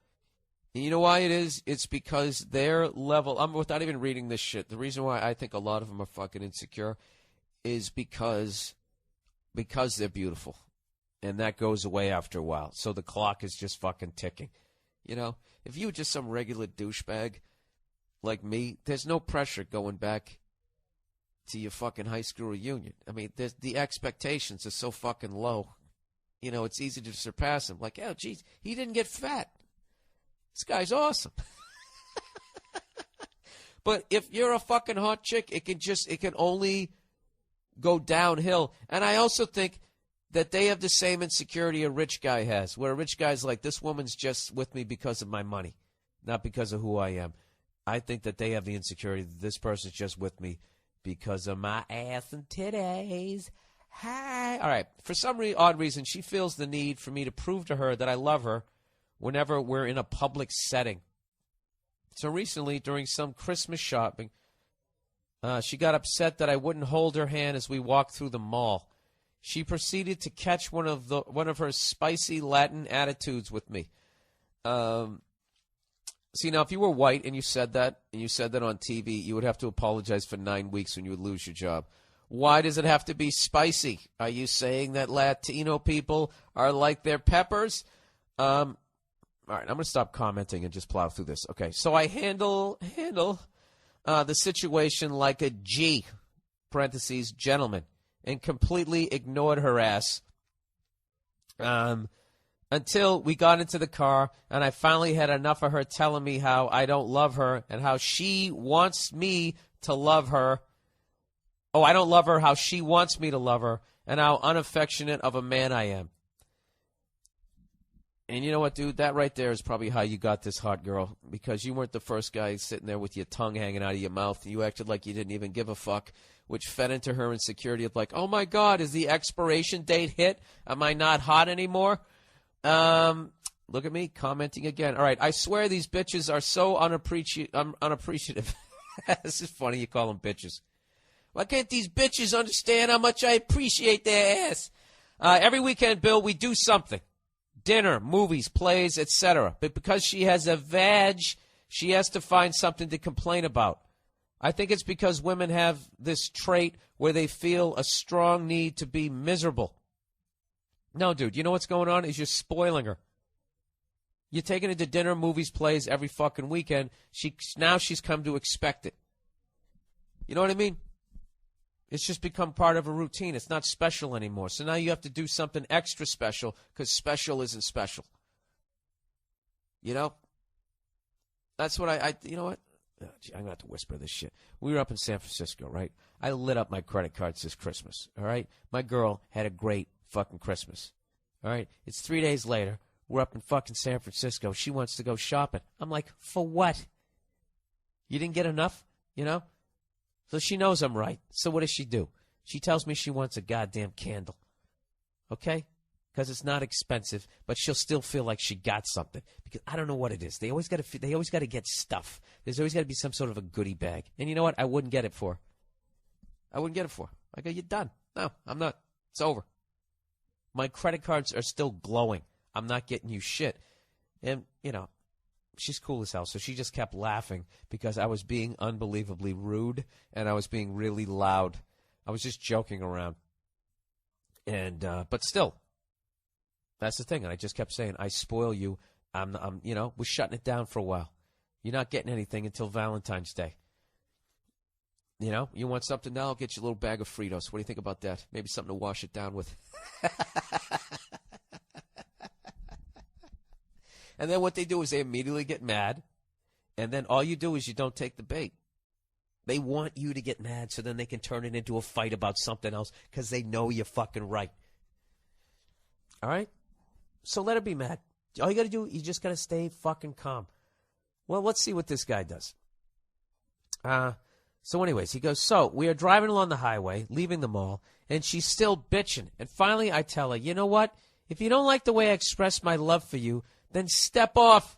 Speaker 3: And you know why it is? It's because their level, without even reading this shit, the reason why I think a lot of them are fucking insecure is because they're beautiful. And that goes away after a while. So the clock is just fucking ticking. You know, if you were just some regular douchebag like me, there's no pressure going back to your fucking high school reunion. I mean, the expectations are so fucking low. You know, it's easy to surpass them. Like, oh, geez, he didn't get fat. This guy's awesome. But if you're a fucking hot chick, it can only go downhill. And I also think that they have the same insecurity a rich guy has, where a rich guy's like, this woman's just with me because of my money, not because of who I am. I think that they have the insecurity that this person's just with me because of my ass and titties. Hi. All right. For some odd reason, she feels the need for me to prove to her that I love her whenever we're in a public setting. So recently, during some Christmas shopping, she got upset that I wouldn't hold her hand as we walked through the mall. She proceeded to catch one of her spicy Latin attitudes with me. See, now, if you were white and you said that on TV, you would have to apologize for 9 weeks when you would lose your job. Why does it have to be spicy? Are you saying that Latino people are like their peppers? All right, I'm going to stop commenting and just plow through this. Okay, so I handle the situation like a G, parentheses, gentleman, and completely ignored her ass until we got into the car, and I finally had enough of her telling me how I don't love her and how she wants me to love her. Oh, I don't love her, how she wants me to love her, and how unaffectionate of a man I am. And you know what, dude? That right there is probably how you got this hot girl, because you weren't the first guy sitting there with your tongue hanging out of your mouth. You acted like you didn't even give a fuck, which fed into her insecurity of like, oh, my God, is the expiration date hit? Am I not hot anymore? Look at me commenting again. All right, I swear these bitches are so unappreciative. This is funny you call them bitches. Why can't these bitches understand how much I appreciate their ass? Every weekend, Bill, we do something. Dinner, movies, plays, etc. But because she has a vag, she has to find something to complain about. I think it's because women have this trait where they feel a strong need to be miserable. No, dude, you know what's going on is you're spoiling her. You're taking her to dinner, movies, plays every fucking weekend. Now she's come to expect it. You know what I mean? It's just become part of a routine. It's not special anymore. So now you have to do something extra special because special isn't special. You know? That's what you know what? Oh, gee, I'm going to have to whisper this shit. We were up in San Francisco, right? I lit up my credit cards this Christmas, all right? My girl had a great fucking Christmas, all right? It's 3 days later. We're up in fucking San Francisco. She wants to go shopping. I'm like, for what? You didn't get enough, you know? So she knows I'm right. So what does she do? She tells me she wants a goddamn candle. Okay? Because it's not expensive, but she'll still feel like she got something. Because I don't know what it is. They always got to get stuff. There's always got to be some sort of a goodie bag. And you know what? I wouldn't get it for her. I go, you're done. No, I'm not. It's over. My credit cards are still glowing. I'm not getting you shit. And, you know, she's cool as hell, so she just kept laughing because I was being unbelievably rude and I was being really loud. I was just joking around. And but still, that's the thing. And I just kept saying, I spoil you. I'm you know, we're shutting it down for a while. You're not getting anything until Valentine's Day. You know, you want something now? I'll get you a little bag of Fritos. What do you think about that? Maybe something to wash it down with. And then what they do is they immediately get mad. And then all you do is you don't take the bait. They want you to get mad so then they can turn it into a fight about something else because they know you're fucking right. All right? So let her be mad. All you got to do, you just got to stay fucking calm. Well, let's see what this guy does. So anyways, he goes, so we are driving along the highway, leaving the mall, and she's still bitching. And finally I tell her, you know what? If you don't like the way I express my love for you, then step off.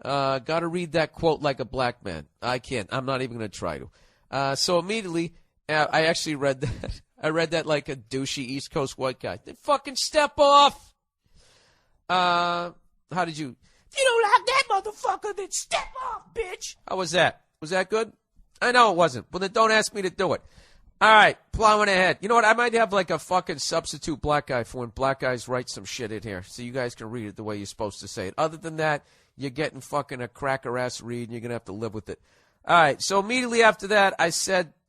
Speaker 3: Got to read that quote like a black man. I can't. I'm not even going to try to. So immediately, I actually read that. I read that like a douchey East Coast white guy. Then fucking step off. How did you? If you don't like that motherfucker, then step off, bitch. How was that? Was that good? I know it wasn't. Well, then don't ask me to do it. All right, plowing ahead. You know what? I might have like a fucking substitute black guy for when black guys write some shit in here so you guys can read it the way you're supposed to say it. Other than that, you're getting fucking a cracker-ass read, and you're going to have to live with it. All right, so immediately after that,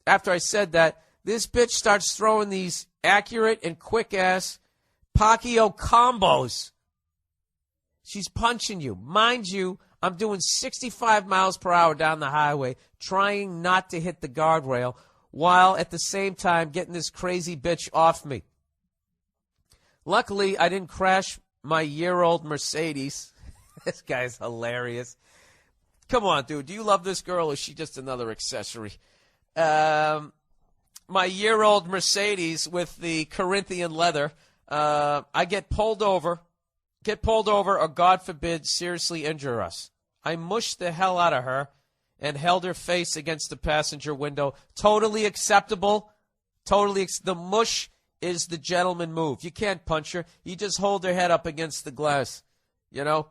Speaker 3: after I said that, this bitch starts throwing these accurate and quick-ass Pacquiao combos. She's punching you. Mind you, I'm doing 65 miles per hour down the highway, trying not to hit the guardrail, while at the same time getting this crazy bitch off me. Luckily, I didn't crash my year-old Mercedes. This guy's hilarious. Come on, dude. Do you love this girl or is she just another accessory? My year-old Mercedes with the Corinthian leather. I get pulled over, or God forbid, seriously injure us. I mushed the hell out of her and held her face against the passenger window. Totally acceptable. The mush is the gentleman move. You can't punch her. You just hold her head up against the glass, you know,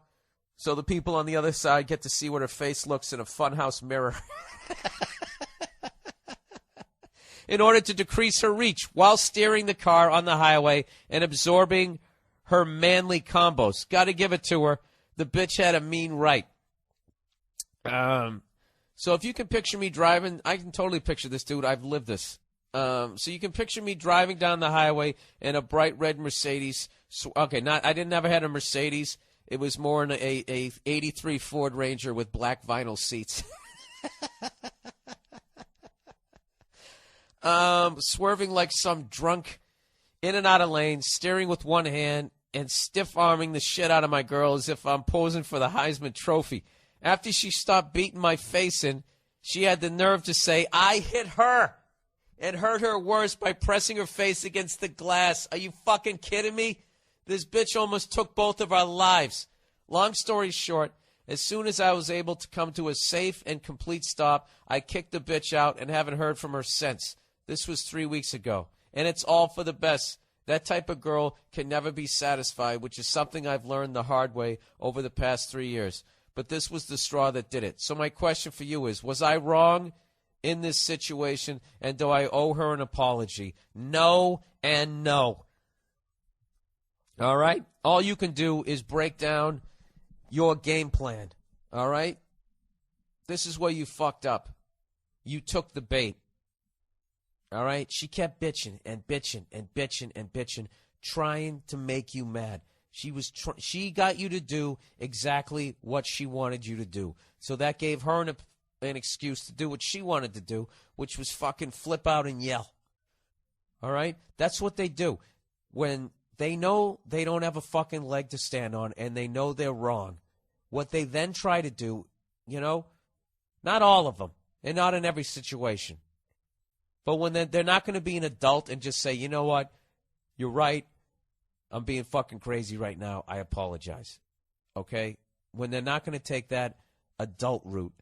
Speaker 3: so the people on the other side get to see what her face looks in a funhouse mirror. In order to decrease her reach while steering the car on the highway and absorbing her manly combos. Got to give it to her. The bitch had a mean right. So if you can picture me driving, I can totally picture this, dude. I've lived this. So you can picture me driving down the highway in a bright red Mercedes. Okay, I didn't ever had a Mercedes. It was more in a 83 Ford Ranger with black vinyl seats. Swerving like some drunk in and out of lanes, steering with one hand, and stiff-arming the shit out of my girl as if I'm posing for the Heisman Trophy. After she stopped beating my face in, she had the nerve to say, I hit her, and hurt her worse by pressing her face against the glass. Are you fucking kidding me? This bitch almost took both of our lives. Long story short, as soon as I was able to come to a safe and complete stop, I kicked the bitch out and haven't heard from her since. This was 3 weeks ago, and it's all for the best. That type of girl can never be satisfied, which is something I've learned the hard way over the past 3 years. But this was the straw that did it. So my question for you is, was I wrong in this situation, and do I owe her an apology? No and no. All right? All you can do is break down your game plan. All right? This is where you fucked up. You took the bait. All right? She kept bitching and bitching and bitching and bitching, trying to make you mad. She got you to do exactly what she wanted you to do. So that gave her an excuse to do what she wanted to do, which was fucking flip out and yell. All right? That's what they do. When they know they don't have a fucking leg to stand on and they know they're wrong, what they then try to do, you know, not all of them and not in every situation, but when they're not going to be an adult and just say, you know what, you're right, I'm being fucking crazy right now, I apologize. Okay? When they're not going to take that adult route,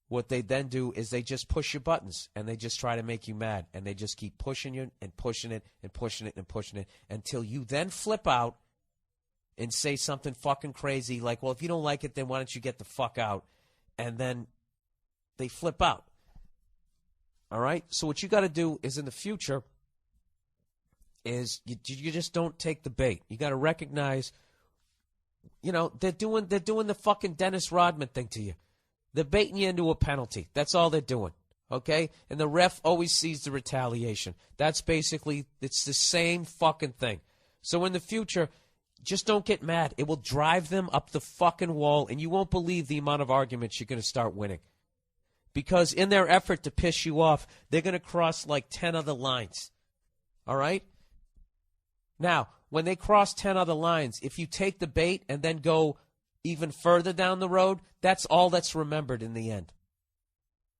Speaker 3: what they then do is they just push your buttons and they just try to make you mad and they just keep pushing you and pushing it and pushing it and pushing it until you then flip out and say something fucking crazy like, well, if you don't like it, then why don't you get the fuck out? And then they flip out. All right? So what you got to do is in the future is you just don't take the bait. You got to recognize, you know, they're doing the fucking Dennis Rodman thing to you. They're baiting you into a penalty. That's all they're doing. Okay? And the ref always sees the retaliation. That's basically, it's the same fucking thing. So in the future, just don't get mad. It will drive them up the fucking wall, and you won't believe the amount of arguments you're going to start winning. Because in their effort to piss you off, they're going to cross like 10 other lines. All right? Now, when they cross 10 other lines, if you take the bait and then go even further down the road, that's all that's remembered in the end.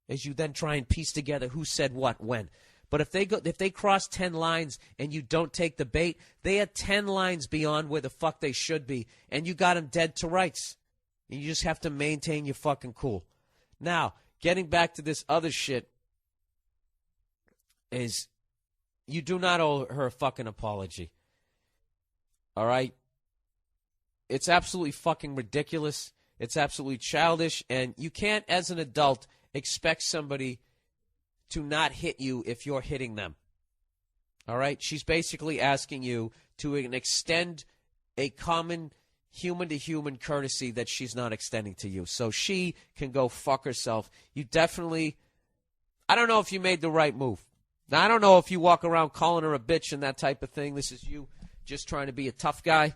Speaker 3: As you then try and piece together who said what when. But if they cross 10 lines and you don't take the bait, they are 10 lines beyond where the fuck they should be, and you got them dead to rights. And you just have to maintain your fucking cool. Now, getting back to this other shit is you do not owe her a fucking apology. All right? It's absolutely fucking ridiculous. It's absolutely childish, and you can't, as an adult, expect somebody to not hit you if you're hitting them. All right? She's basically asking you to extend a common human-to-human courtesy that she's not extending to you. So she can go fuck herself. You definitely, I don't know if you made the right move. Now, I don't know if you walk around calling her a bitch and that type of thing. This is you just trying to be a tough guy.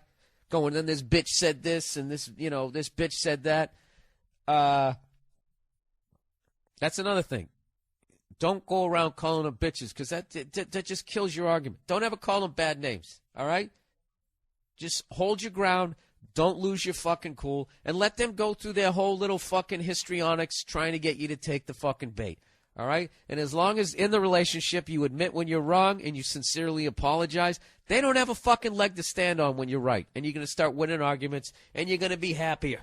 Speaker 3: Going, then this bitch said this, and this bitch said that. That's another thing. Don't go around calling them bitches, because that just kills your argument. Don't ever call them bad names, all right? Just hold your ground. Don't lose your fucking cool, and let them go through their whole little fucking histrionics trying to get you to take the fucking bait, all right? And as long as in the relationship you admit when you're wrong and you sincerely apologize, they don't have a fucking leg to stand on when you're right, and you're going to start winning arguments, and you're going to be happier.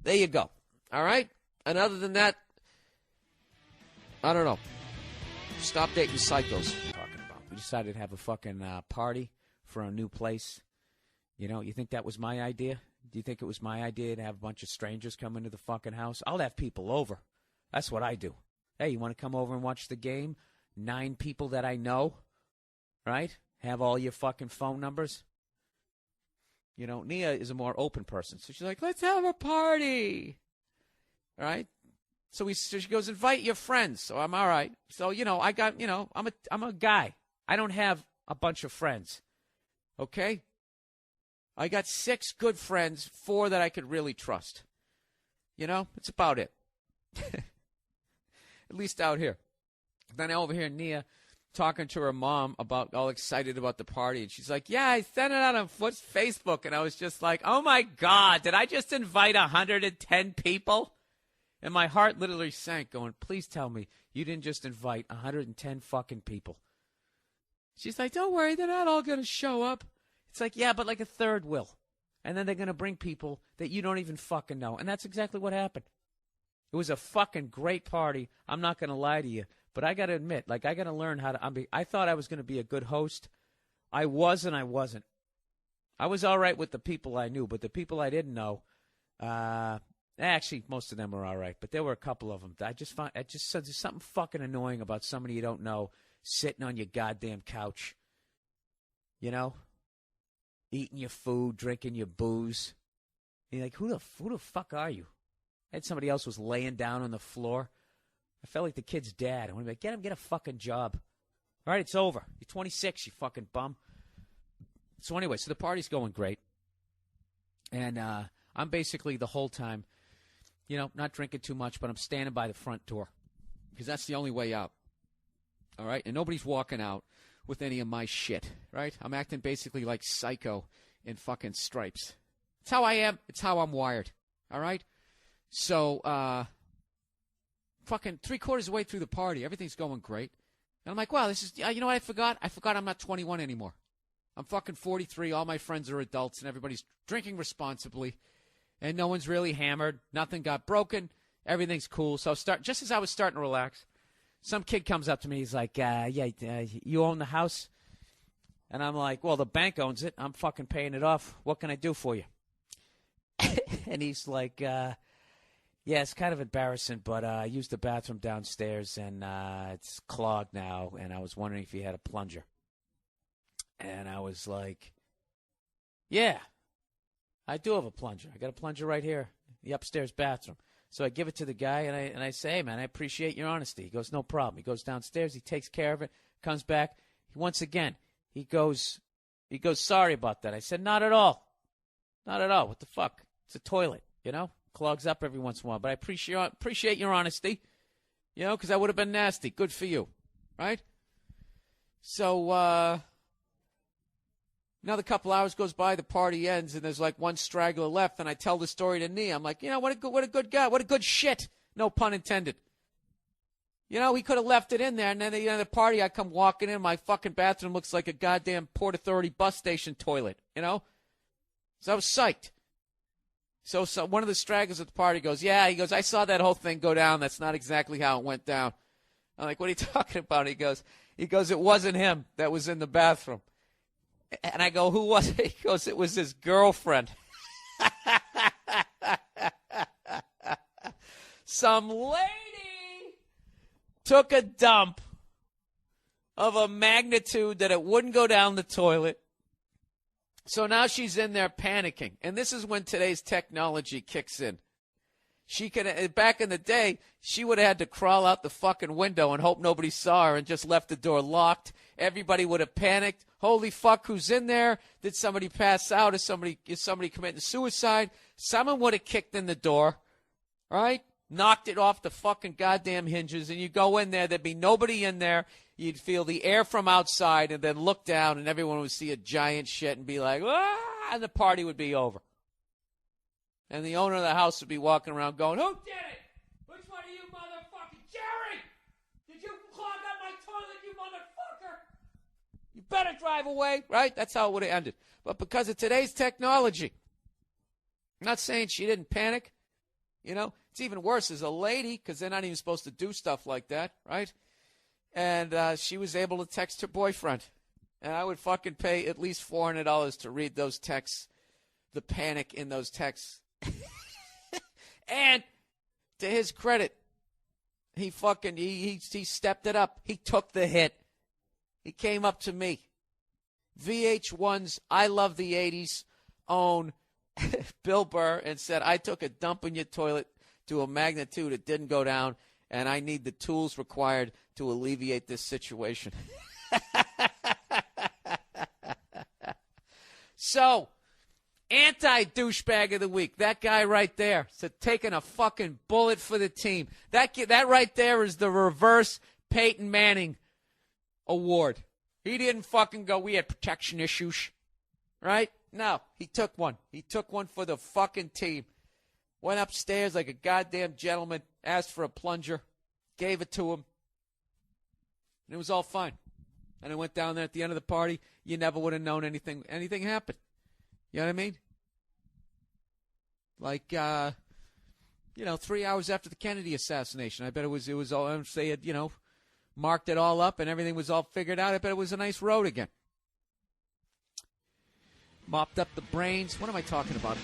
Speaker 3: There you go, all right? And other than that, I don't know. Stop dating psychos. Talking about. We decided to have a fucking party for a new place. You know, you think that was my idea? Do you think it was my idea to have a bunch of strangers come into the fucking house? I'll have people over. That's what I do. Hey, you want to come over and watch the game? 9 people that I know, right? Have all your fucking phone numbers. You know, Nia is a more open person. So she's like, let's have a party. All right? So she goes, invite your friends. So I'm all right. So, I got, I'm a guy. I don't have a bunch of friends. Okay? I got 6 good friends, 4 that I could really trust. It's about it. At least out here. Then over here, Nia talking to her mom about all excited about the party. And she's like, yeah, I sent it out on Facebook. And I was just like, oh, my God, did I just invite 110 people? And my heart literally sank going, please tell me you didn't just invite 110 fucking people. She's like, don't worry, they're not all going to show up. It's like, yeah, but like a third will. And then they're going to bring people that you don't even fucking know. And that's exactly what happened. It was a fucking great party. I'm not going to lie to you. But I got to admit, I got to learn how to, I thought I was going to be a good host. I was and I wasn't. I was all right with the people I knew, but the people I didn't know, actually, most of them were all right, but there were a couple of them. I just said there's something fucking annoying about somebody you don't know sitting on your goddamn couch, eating your food, drinking your booze. You're like, who the fuck are you? I had somebody else was laying down on the floor. I felt like the kid's dad. I want to be like, get a fucking job. All right, it's over. You're 26, you fucking bum. So anyway, so the party's going great. And I'm basically the whole time, not drinking too much, but I'm standing by the front door because that's the only way out. All right? And nobody's walking out with any of my shit, right? I'm acting basically like Psycho in fucking Stripes. It's how I am. It's how I'm wired. All right? So, fucking 3/4 of the way through the party, everything's going great. And I'm like, wow, this is, you know what I forgot? I forgot I'm not 21 anymore. I'm fucking 43. All my friends are adults, and everybody's drinking responsibly. And no one's really hammered. Nothing got broken. Everything's cool. So just as I was starting to relax, some kid comes up to me. He's like, you own the house? And I'm like, well, the bank owns it. I'm fucking paying it off. What can I do for you? And he's like, yeah, it's kind of embarrassing, but I used the bathroom downstairs, and it's clogged now, and I was wondering if you had a plunger. And I was like, yeah, I do have a plunger. I got a plunger right here, the upstairs bathroom. So I give it to the guy, and I say, hey, man, I appreciate your honesty. He goes, no problem. He goes downstairs. He takes care of it, comes back. Once again, he goes, sorry about that. I said, not at all. Not at all. What the fuck? It's a toilet, Clogs up every once in a while. But I appreciate your honesty, because that would have been nasty. Good for you, right? So another couple hours goes by, the party ends, and there's like one straggler left, and I tell the story to Nee. I'm like, what a good guy. What a good shit. No pun intended. He could have left it in there, and then at the end of the party, I come walking in, my fucking bathroom looks like a goddamn Port Authority bus station toilet, So I was psyched. So one of the stragglers at the party goes, yeah, he goes, I saw that whole thing go down. That's not exactly how it went down. I'm like, what are you talking about? He goes, it wasn't him that was in the bathroom. And I go, who was it? He goes, it was his girlfriend. Some lady took a dump of a magnitude that it wouldn't go down the toilet. So now she's in there panicking. And this is when today's technology kicks in. Back in the day, she would have had to crawl out the fucking window and hope nobody saw her and just left the door locked. Everybody would have panicked. Holy fuck, who's in there? Did somebody pass out? Is somebody committing suicide? Someone would have kicked in the door, right? Knocked it off the fucking goddamn hinges, and you go in there, there'd be nobody in there. You'd feel the air from outside and then look down, and everyone would see a giant shit and be like, ah, and the party would be over. And the owner of the house would be walking around going, who did it? Which one of you motherfucking Jerry? Did you clog up my toilet, you motherfucker? You better drive away, right? That's how it would have ended. But because of today's technology, I'm not saying she didn't panic. It's even worse as a lady, because they're not even supposed to do stuff like that, right? And she was able to text her boyfriend. And I would fucking pay at least $400 to read those texts, the panic in those texts. And to his credit, he stepped it up. He took the hit. He came up to me. VH1's I Love the 80s own Bill Burr and said, I took a dump in your toilet to a magnitude it didn't go down, and I need the tools required to alleviate this situation. So, anti-douchebag of the week, that guy right there, so taking a fucking bullet for the team. That right there is the reverse Peyton Manning award. He didn't fucking go, we had protection issues, right? No, he took one. He took one for the fucking team. Went upstairs like a goddamn gentleman, asked for a plunger, gave it to him, and it was all fine. And I went down there at the end of the party. You never would have known anything happened. You know what I mean? Like, 3 hours after the Kennedy assassination, I bet it was all, they had, marked it all up and everything was all figured out. I bet it was a nice road again. Mopped up the brains. What am I talking about?